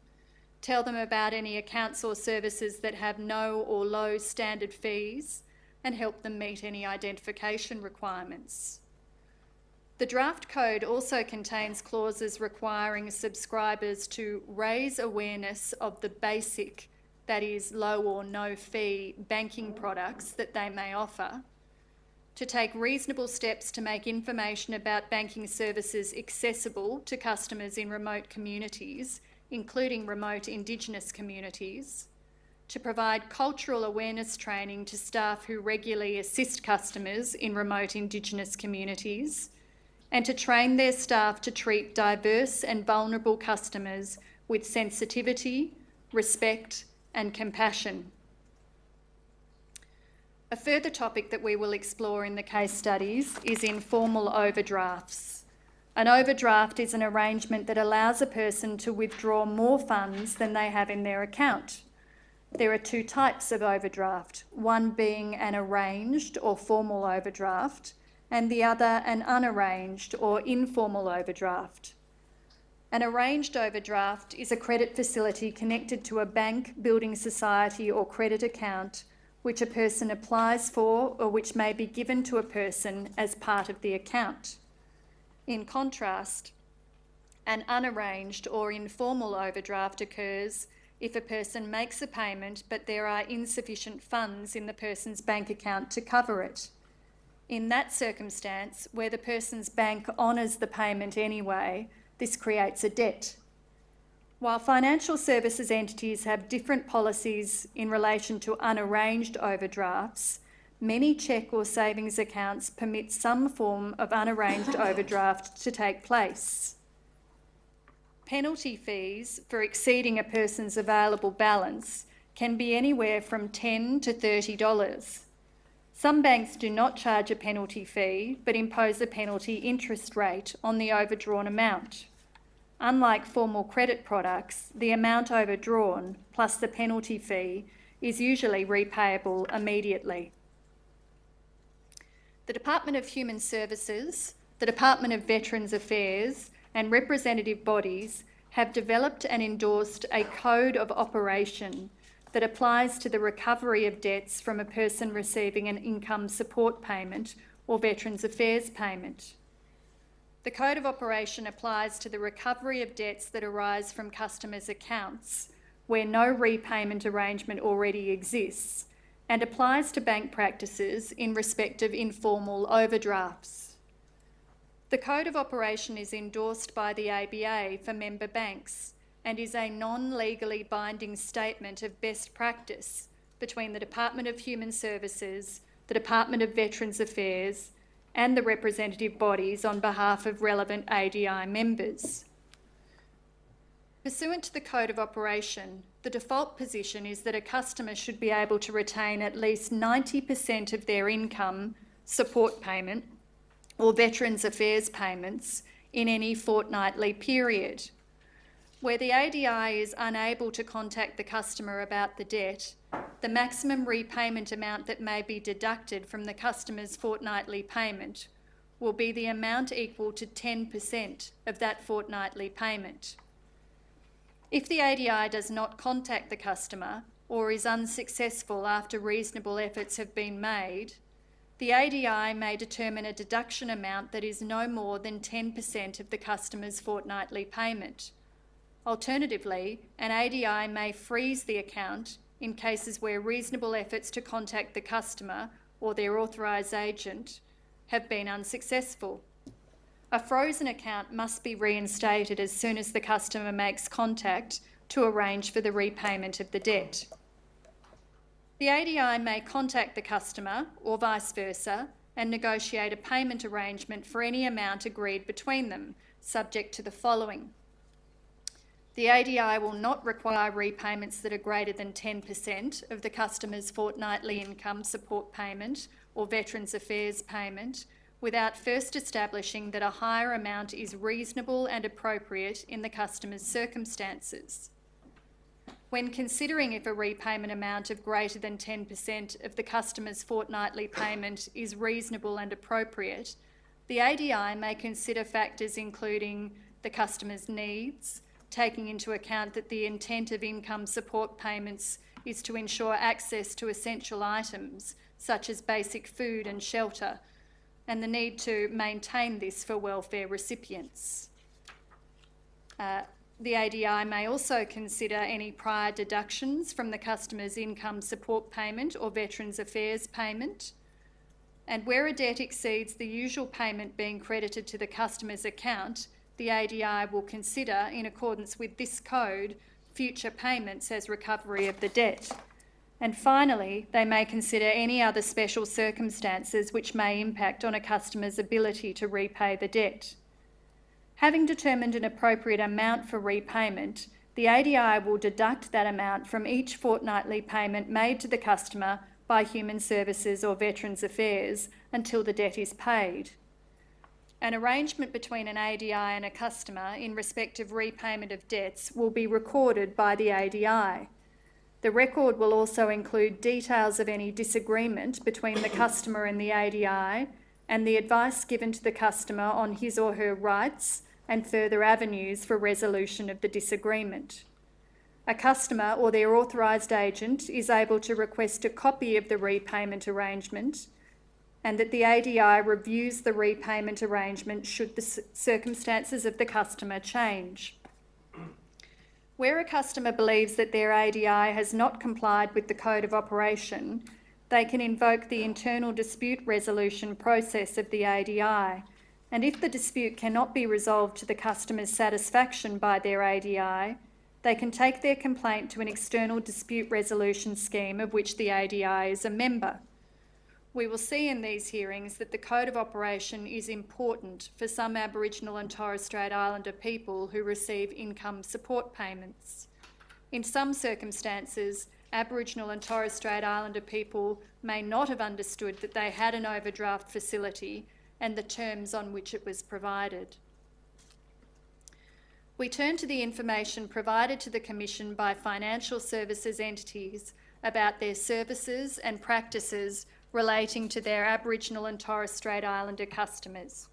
tell them about any accounts or services that have no or low standard fees, and help them meet any identification requirements. The draft code also contains clauses requiring subscribers to raise awareness of the basic, that is, low or no fee banking products that they may offer, to take reasonable steps to make information about banking services accessible to customers in remote communities, including remote Indigenous communities, to provide cultural awareness training to staff who regularly assist customers in remote Indigenous communities, and to train their staff to treat diverse and vulnerable customers with sensitivity, respect, and compassion. A further topic that we will explore in the case studies is informal overdrafts. An overdraft is an arrangement that allows a person to withdraw more funds than they have in their account. There are two types of overdraft, one being an arranged or formal overdraft, and the other an unarranged or informal overdraft. An arranged overdraft is a credit facility connected to a bank, building society or credit account which a person applies for or which may be given to a person as part of the account. In contrast, an unarranged or informal overdraft occurs if a person makes a payment but there are insufficient funds in the person's bank account to cover it. In that circumstance, where the person's bank honours the payment anyway, this creates a debt. While financial services entities have different policies in relation to unarranged overdrafts, many cheque or savings accounts permit some form of unarranged overdraft to take place. Penalty fees for exceeding a person's available balance can be anywhere from $10 to $30. Some banks do not charge a penalty fee but impose a penalty interest rate on the overdrawn amount. Unlike formal credit products, the amount overdrawn plus the penalty fee is usually repayable immediately. The Department of Human Services, the Department of Veterans Affairs and representative bodies have developed and endorsed a code of operation that applies to the recovery of debts from a person receiving an income support payment or Veterans Affairs payment. The Code of Operation applies to the recovery of debts that arise from customers' accounts where no repayment arrangement already exists and applies to bank practices in respect of informal overdrafts. The Code of Operation is endorsed by the ABA for member banks and is a non-legally binding statement of best practice between the Department of Human Services, the Department of Veterans Affairs, and the representative bodies on behalf of relevant ADI members. Pursuant to the Code of Operation, the default position is that a customer should be able to retain at least 90% of their income, support payment, or Veterans Affairs payments in any fortnightly period. Where the ADI is unable to contact the customer about the debt, the maximum repayment amount that may be deducted from the customer's fortnightly payment will be the amount equal to 10% of that fortnightly payment. If the ADI does not contact the customer or is unsuccessful after reasonable efforts have been made, the ADI may determine a deduction amount that is no more than 10% of the customer's fortnightly payment. Alternatively, an ADI may freeze the account in cases where reasonable efforts to contact the customer or their authorised agent have been unsuccessful. A frozen account must be reinstated as soon as the customer makes contact to arrange for the repayment of the debt. The ADI may contact the customer or vice versa and negotiate a payment arrangement for any amount agreed between them, subject to the following. The ADI will not require repayments that are greater than 10% of the customer's fortnightly income support payment or Veterans Affairs payment without first establishing that a higher amount is reasonable and appropriate in the customer's circumstances. When considering if a repayment amount of greater than 10% of the customer's fortnightly payment is reasonable and appropriate, the ADI may consider factors including the customer's needs, taking into account that the intent of income support payments is to ensure access to essential items such as basic food and shelter, and the need to maintain this for welfare recipients. The ADI may also consider any prior deductions from the customer's income support payment or Veterans Affairs payment, and where a debt exceeds the usual payment being credited to the customer's account, the ADI will consider, in accordance with this code, future payments as recovery of the debt. And finally, they may consider any other special circumstances which may impact on a customer's ability to repay the debt. Having determined an appropriate amount for repayment, the ADI will deduct that amount from each fortnightly payment made to the customer by Human Services or Veterans Affairs until the debt is paid. An arrangement between an ADI and a customer in respect of repayment of debts will be recorded by the ADI. The record will also include details of any disagreement between the customer and the ADI and the advice given to the customer on his or her rights and further avenues for resolution of the disagreement. A customer or their authorised agent is able to request a copy of the repayment arrangement, and that the ADI reviews the repayment arrangement should the circumstances of the customer change. Where a customer believes that their ADI has not complied with the Code of Operation, they can invoke the internal dispute resolution process of the ADI, and if the dispute cannot be resolved to the customer's satisfaction by their ADI, they can take their complaint to an external dispute resolution scheme of which the ADI is a member. We will see in these hearings that the Code of Operation is important for some Aboriginal and Torres Strait Islander people who receive income support payments. In some circumstances, Aboriginal and Torres Strait Islander people may not have understood that they had an overdraft facility and the terms on which it was provided. We turn to the information provided to the Commission by financial services entities about their services and practices relating to their Aboriginal and Torres Strait Islander customers.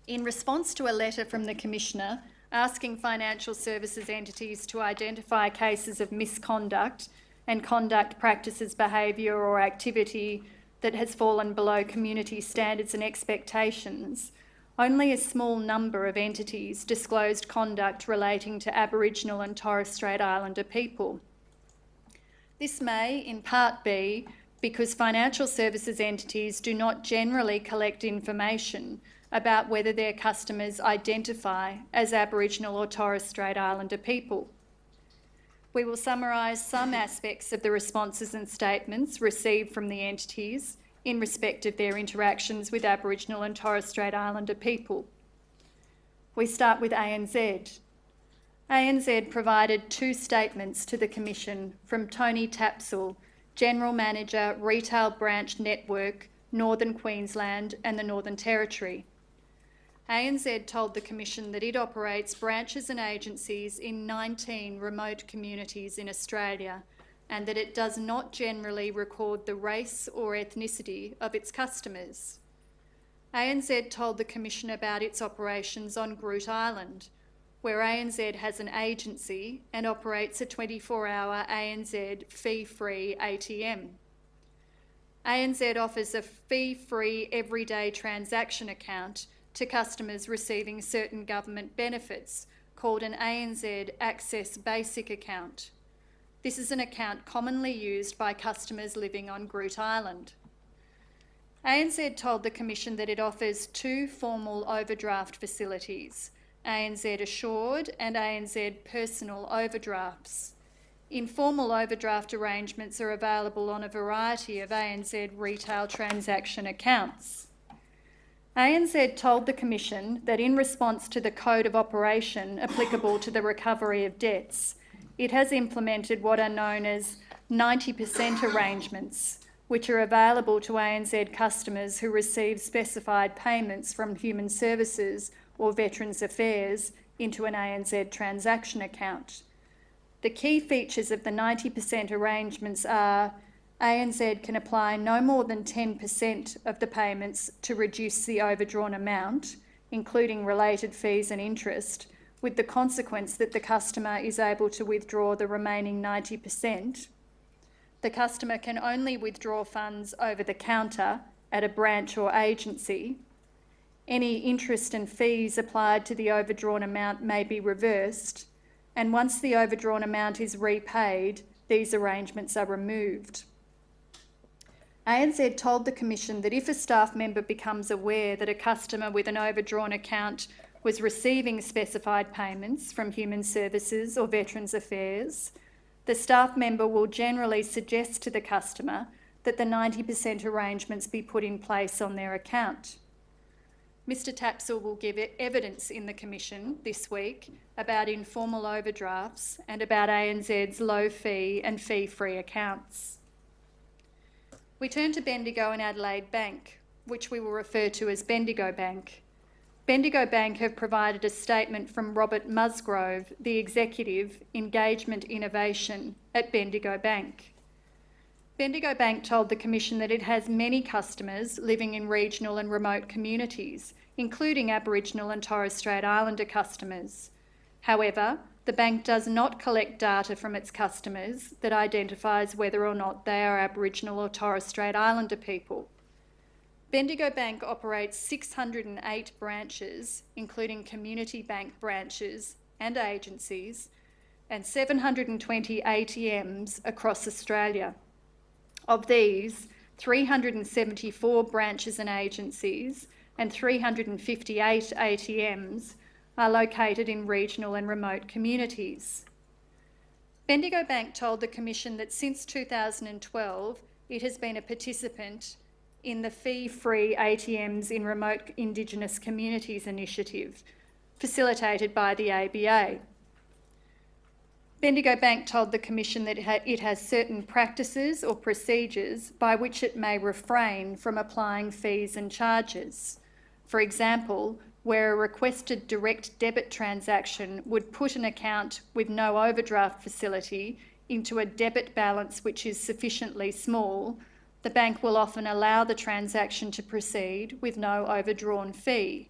In response to a letter from the Commissioner asking financial services entities to identify cases of misconduct and conduct, practices, behaviour or activity that has fallen below community standards and expectations, only a small number of entities disclosed conduct relating to Aboriginal and Torres Strait Islander people. This may, in part, be because financial services entities do not generally collect information about whether their customers identify as Aboriginal or Torres Strait Islander people. We will summarise some aspects of the responses and statements received from the entities in respect of their interactions with Aboriginal and Torres Strait Islander people. We start with ANZ. ANZ provided two statements to the Commission from Tony Tapsell, General Manager, Retail Branch Network, Northern Queensland and the Northern Territory. ANZ told the Commission that it operates branches and agencies in 19 remote communities in Australia and that it does not generally record the race or ethnicity of its customers. ANZ told the Commission about its operations on Groote Island, where ANZ has an agency and operates a 24-hour ANZ fee-free ATM. ANZ offers a fee-free everyday transaction account to customers receiving certain government benefits called an ANZ Access Basic account. This is an account commonly used by customers living on Groote Island. ANZ told the Commission that it offers two formal overdraft facilities, ANZ Assured and ANZ Personal Overdrafts. Informal overdraft arrangements are available on a variety of ANZ retail transaction accounts. ANZ told the Commission that in response to the Code of Operation applicable to the recovery of debts, it has implemented what are known as 90% arrangements, which are available to ANZ customers who receive specified payments from Human Services or Veterans Affairs into an ANZ transaction account. The key features of the 90% arrangements are ANZ can apply no more than 10% of the payments to reduce the overdrawn amount, including related fees and interest, with the consequence that the customer is able to withdraw the remaining 90%. The customer can only withdraw funds over the counter at a branch or agency. Any interest and fees applied to the overdrawn amount may be reversed, and once the overdrawn amount is repaid, these arrangements are removed. ANZ told the Commission that if a staff member becomes aware that a customer with an overdrawn account was receiving specified payments from Human Services or Veterans Affairs, the staff member will generally suggest to the customer that the 90% arrangements be put in place on their account. Mr Afsl will give evidence in the Commission this week about informal overdrafts and about ANZ's low fee and fee-free accounts. We turn to Bendigo and Adelaide Bank, which we will refer to as Bendigo Bank. Bendigo Bank have provided a statement from Robert Musgrove, the Executive, Engagement Innovation at Bendigo Bank. Bendigo Bank told the Commission that it has many customers living in regional and remote communities, including Aboriginal and Torres Strait Islander customers. However, the bank does not collect data from its customers that identifies whether or not they are Aboriginal or Torres Strait Islander people. Bendigo Bank operates 608 branches, including community bank branches and agencies, and 720 ATMs across Australia. Of these, 374 branches and agencies and 358 ATMs are located in regional and remote communities. Bendigo Bank told the Commission that since 2012, it has been a participant in the fee-free ATMs in Remote Indigenous Communities initiative, facilitated by the ABA. Bendigo Bank told the Commission that it has certain practices or procedures by which it may refrain from applying fees and charges. For example, where a requested direct debit transaction would put an account with no overdraft facility into a debit balance which is sufficiently small, the bank will often allow the transaction to proceed with no overdrawn fee.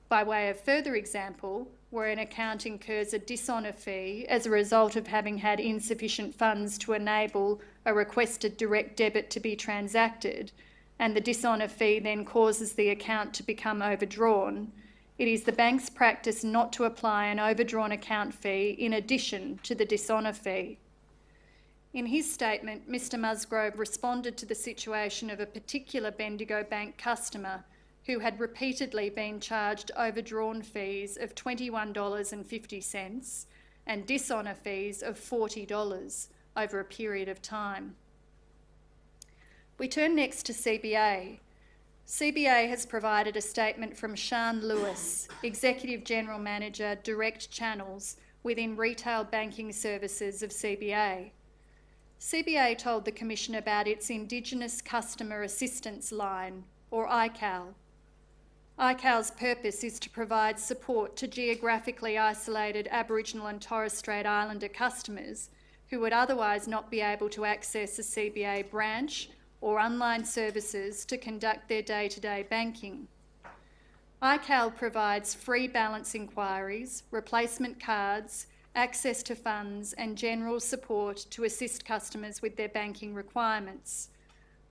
By way of further example, where an account incurs a dishonour fee as a result of having had insufficient funds to enable a requested direct debit to be transacted, and the dishonour fee then causes the account to become overdrawn, it is the bank's practice not to apply an overdrawn account fee in addition to the dishonour fee. In his statement, Mr Musgrove responded to the situation of a particular Bendigo Bank customer who had repeatedly been charged overdrawn fees of $21.50 and dishonour fees of $40 over a period of time. We turn next to CBA. CBA has provided a statement from Sian Lewis, Executive General Manager, Direct Channels within Retail Banking Services of CBA. CBA told the Commission about its Indigenous Customer Assistance Line, or ICAL. ICAL's purpose is to provide support to geographically isolated Aboriginal and Torres Strait Islander customers who would otherwise not be able to access a CBA branch or online services to conduct their day-to-day banking. ICAL provides free balance inquiries, replacement cards, access to funds and general support to assist customers with their banking requirements.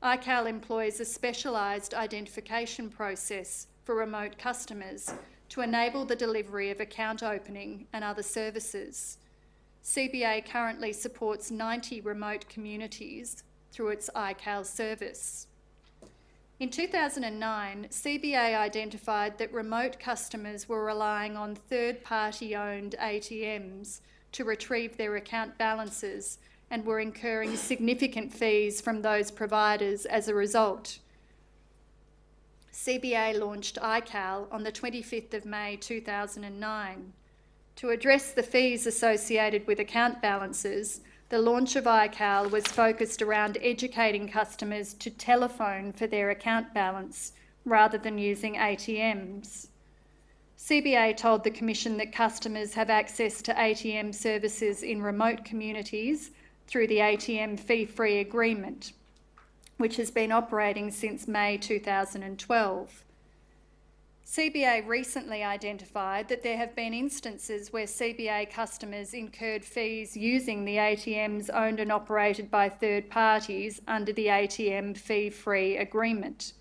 ICAL employs a specialised identification process for remote customers to enable the delivery of account opening and other services. CBA currently supports 90 remote communities through its ICAL service. In 2009, CBA identified that remote customers were relying on third-party owned ATMs to retrieve their account balances and were incurring significant fees from those providers as a result. CBA launched ICAL on the 25th of May 2009. To address the fees associated with account balances, the launch of iCal was focused around educating customers to telephone for their account balance rather than using ATMs. CBA told the Commission that customers have access to ATM services in remote communities through the ATM fee-free agreement, which has been operating since May 2012. CBA recently identified that there have been instances where CBA customers incurred fees using the ATMs owned and operated by third parties under the ATM fee-free agreement.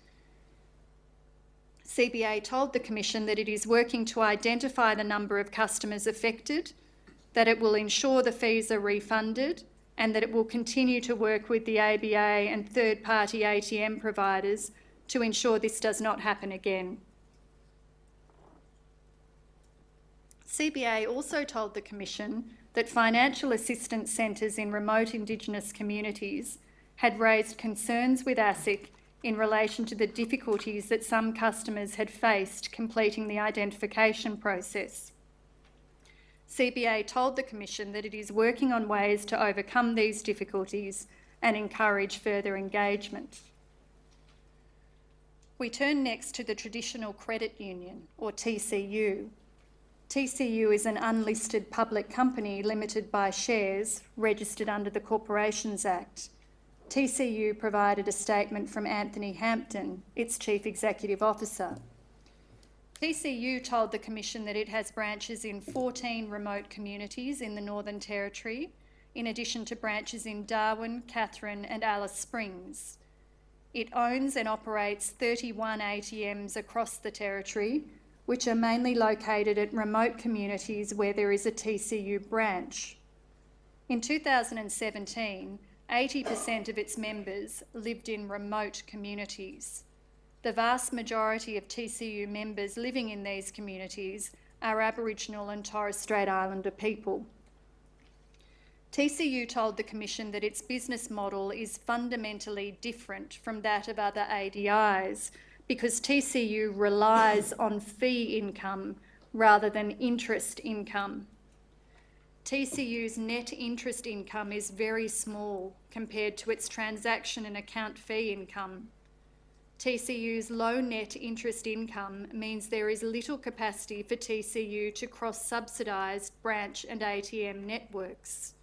CBA told the Commission that it is working to identify the number of customers affected, that it will ensure the fees are refunded, and that it will continue to work with the ABA and third-party ATM providers to ensure this does not happen again. CBA also told the Commission that financial assistance centres in remote Indigenous communities had raised concerns with ASIC in relation to the difficulties that some customers had faced completing the identification process. CBA told the Commission that it is working on ways to overcome these difficulties and encourage further engagement. We turn next to the Traditional Credit Union, or TCU. TCU is an unlisted public company limited by shares registered under the Corporations Act. TCU provided a statement from Anthony Hampton, its Chief Executive Officer. TCU told the Commission that it has branches in 14 remote communities in the Northern Territory, in addition to branches in Darwin, Katherine and Alice Springs. It owns and operates 31 ATMs across the Territory, which are mainly located at remote communities where there is a TCU branch. In 2017, 80% of its members lived in remote communities. The vast majority of TCU members living in these communities are Aboriginal and Torres Strait Islander people. TCU told the Commission that its business model is fundamentally different from that of other ADIs because TCU relies on fee income rather than interest income. TCU's net interest income is very small compared to its transaction and account fee income. TCU's low net interest income means there is little capacity for TCU to cross-subsidise branch and ATM networks.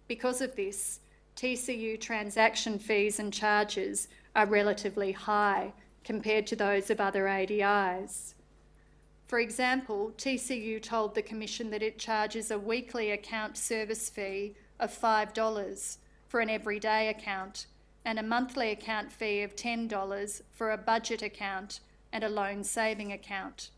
Because of this, TCU transaction fees and charges are relatively high compared to those of other ADIs. For example, TCU told the Commission that it charges a weekly account service fee of $5 for an everyday account and a monthly account fee of $10 for a budget account and a loan saving account.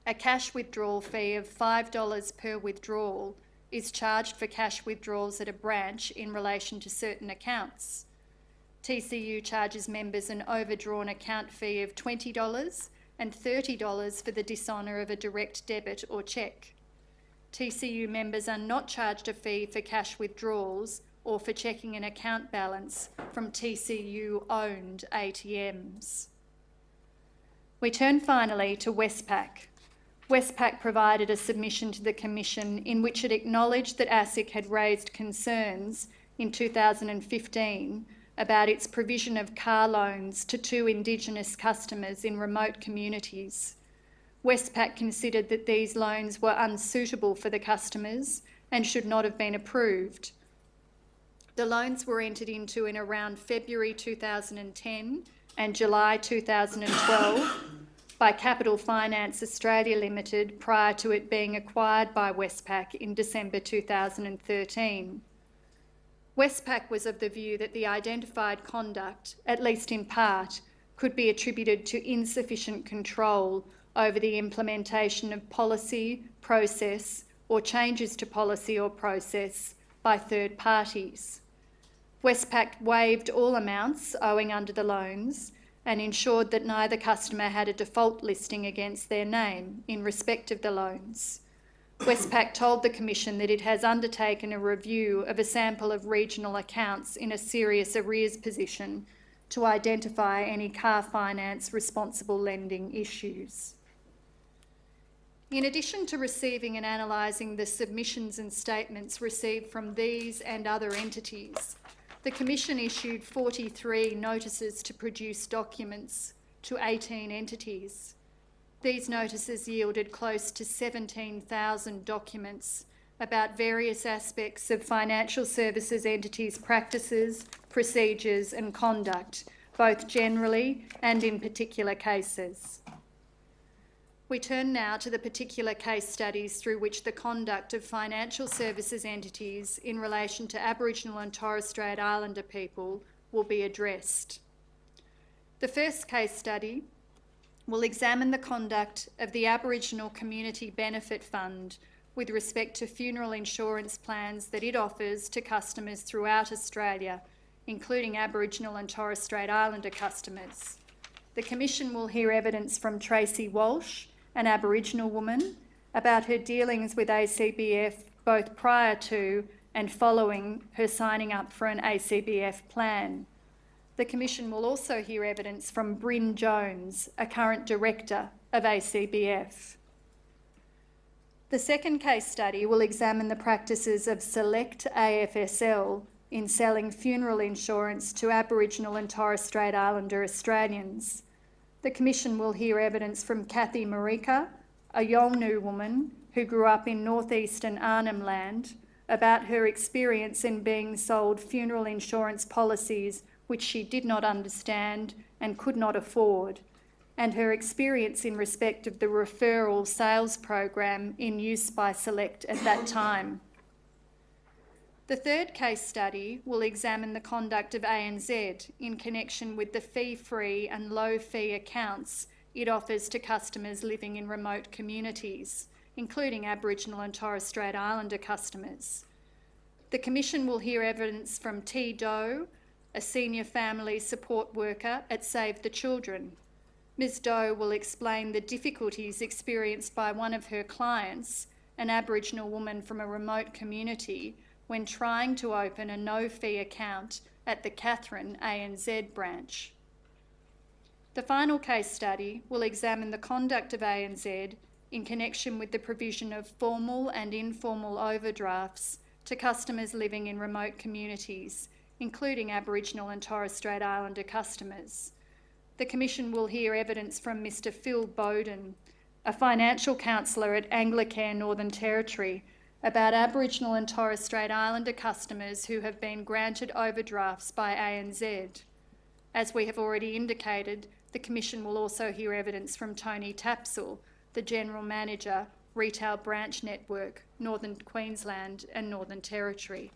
A cash withdrawal fee of $5 per withdrawal is charged for cash withdrawals at a branch in relation to certain accounts. TCU charges members an overdrawn account fee of $20 and $30 for the dishonour of a direct debit or cheque. TCU members are not charged a fee for cash withdrawals or for checking an account balance from TCU-owned ATMs. We turn finally to Westpac. Westpac provided a submission to the Commission in which it acknowledged that ASIC had raised concerns in 2015 about its provision of car loans to 2 Indigenous customers in remote communities. Westpac considered that these loans were unsuitable for the customers and should not have been approved. The loans were entered into in around February 2010 and July 2012 by Capital Finance Australia Limited prior to it being acquired by Westpac in December 2013. Westpac was of the view that the identified conduct, at least in part, could be attributed to insufficient control over the implementation of policy, process, or changes to policy or process by third parties. Westpac waived all amounts owing under the loans and ensured that neither customer had a default listing against their name in respect of the loans. Westpac told the Commission that it has undertaken a review of a sample of regional accounts in a serious arrears position to identify any car finance responsible lending issues. In addition to receiving and analysing the submissions and statements received from these and other entities, the Commission issued 43 notices to produce documents to 18 entities. These notices yielded close to 17,000 documents about various aspects of financial services entities' practices, procedures and conduct, both generally and in particular cases. We turn now to the particular case studies through which the conduct of financial services entities in relation to Aboriginal and Torres Strait Islander people will be addressed. The first case study will examine the conduct of the Aboriginal Community Benefit Fund with respect to funeral insurance plans that it offers to customers throughout Australia, including Aboriginal and Torres Strait Islander customers. The Commission will hear evidence from Tracy Walsh, an Aboriginal woman, about her dealings with ACBF both prior to and following her signing up for an ACBF plan. The Commission will also hear evidence from Bryn Jones, a current director of ACBF. The second case study will examine the practices of Select AFSL in selling funeral insurance to Aboriginal and Torres Strait Islander Australians. The Commission will hear evidence from Kathy Marika, a Yolngu woman who grew up in northeastern Arnhem Land, about her experience in being sold funeral insurance policies which she did not understand and could not afford, and her experience in respect of the referral sales program in use by Select at that time. The third case study will examine the conduct of ANZ in connection with the fee-free and low-fee accounts it offers to customers living in remote communities, including Aboriginal and Torres Strait Islander customers. The Commission will hear evidence from T. Doe, a senior family support worker at Save the Children. Ms. Doe will explain the difficulties experienced by one of her clients, an Aboriginal woman from a remote community, when trying to open a no-fee account at the Katherine ANZ branch. The final case study will examine the conduct of ANZ in connection with the provision of formal and informal overdrafts to customers living in remote communities, including Aboriginal and Torres Strait Islander customers. The Commission will hear evidence from Mr. Phil Bowden, a financial counsellor at Anglicare Northern Territory, about Aboriginal and Torres Strait Islander customers who have been granted overdrafts by ANZ. As we have already indicated, the Commission will also hear evidence from Tony Tapsell, the General Manager, Retail Branch Network, Northern Queensland and Northern Territory.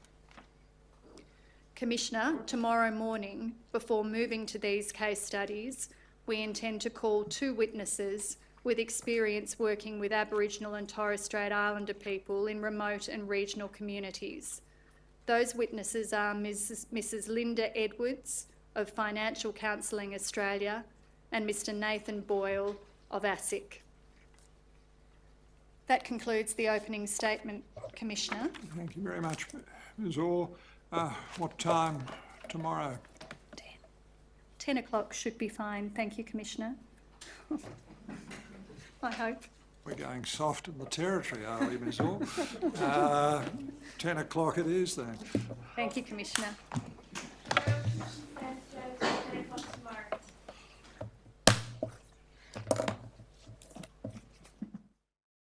Commissioner, tomorrow morning, before moving to these case studies, we intend to call 2 witnesses with experience working with Aboriginal and Torres Strait Islander people in remote and regional communities. Those witnesses are Mrs. Linda Edwards of Financial Counselling Australia and Mr. Nathan Boyle of ASIC. That concludes the opening statement, Commissioner. Thank you very much, Ms. Orr. What time tomorrow? 10 o'clock should be fine. Thank you, Commissioner. I hope. We're going soft in the territory, are we, Ms. Orr? 10 o'clock it is then. Thank you, Commissioner. 10 o'clock tomorrow.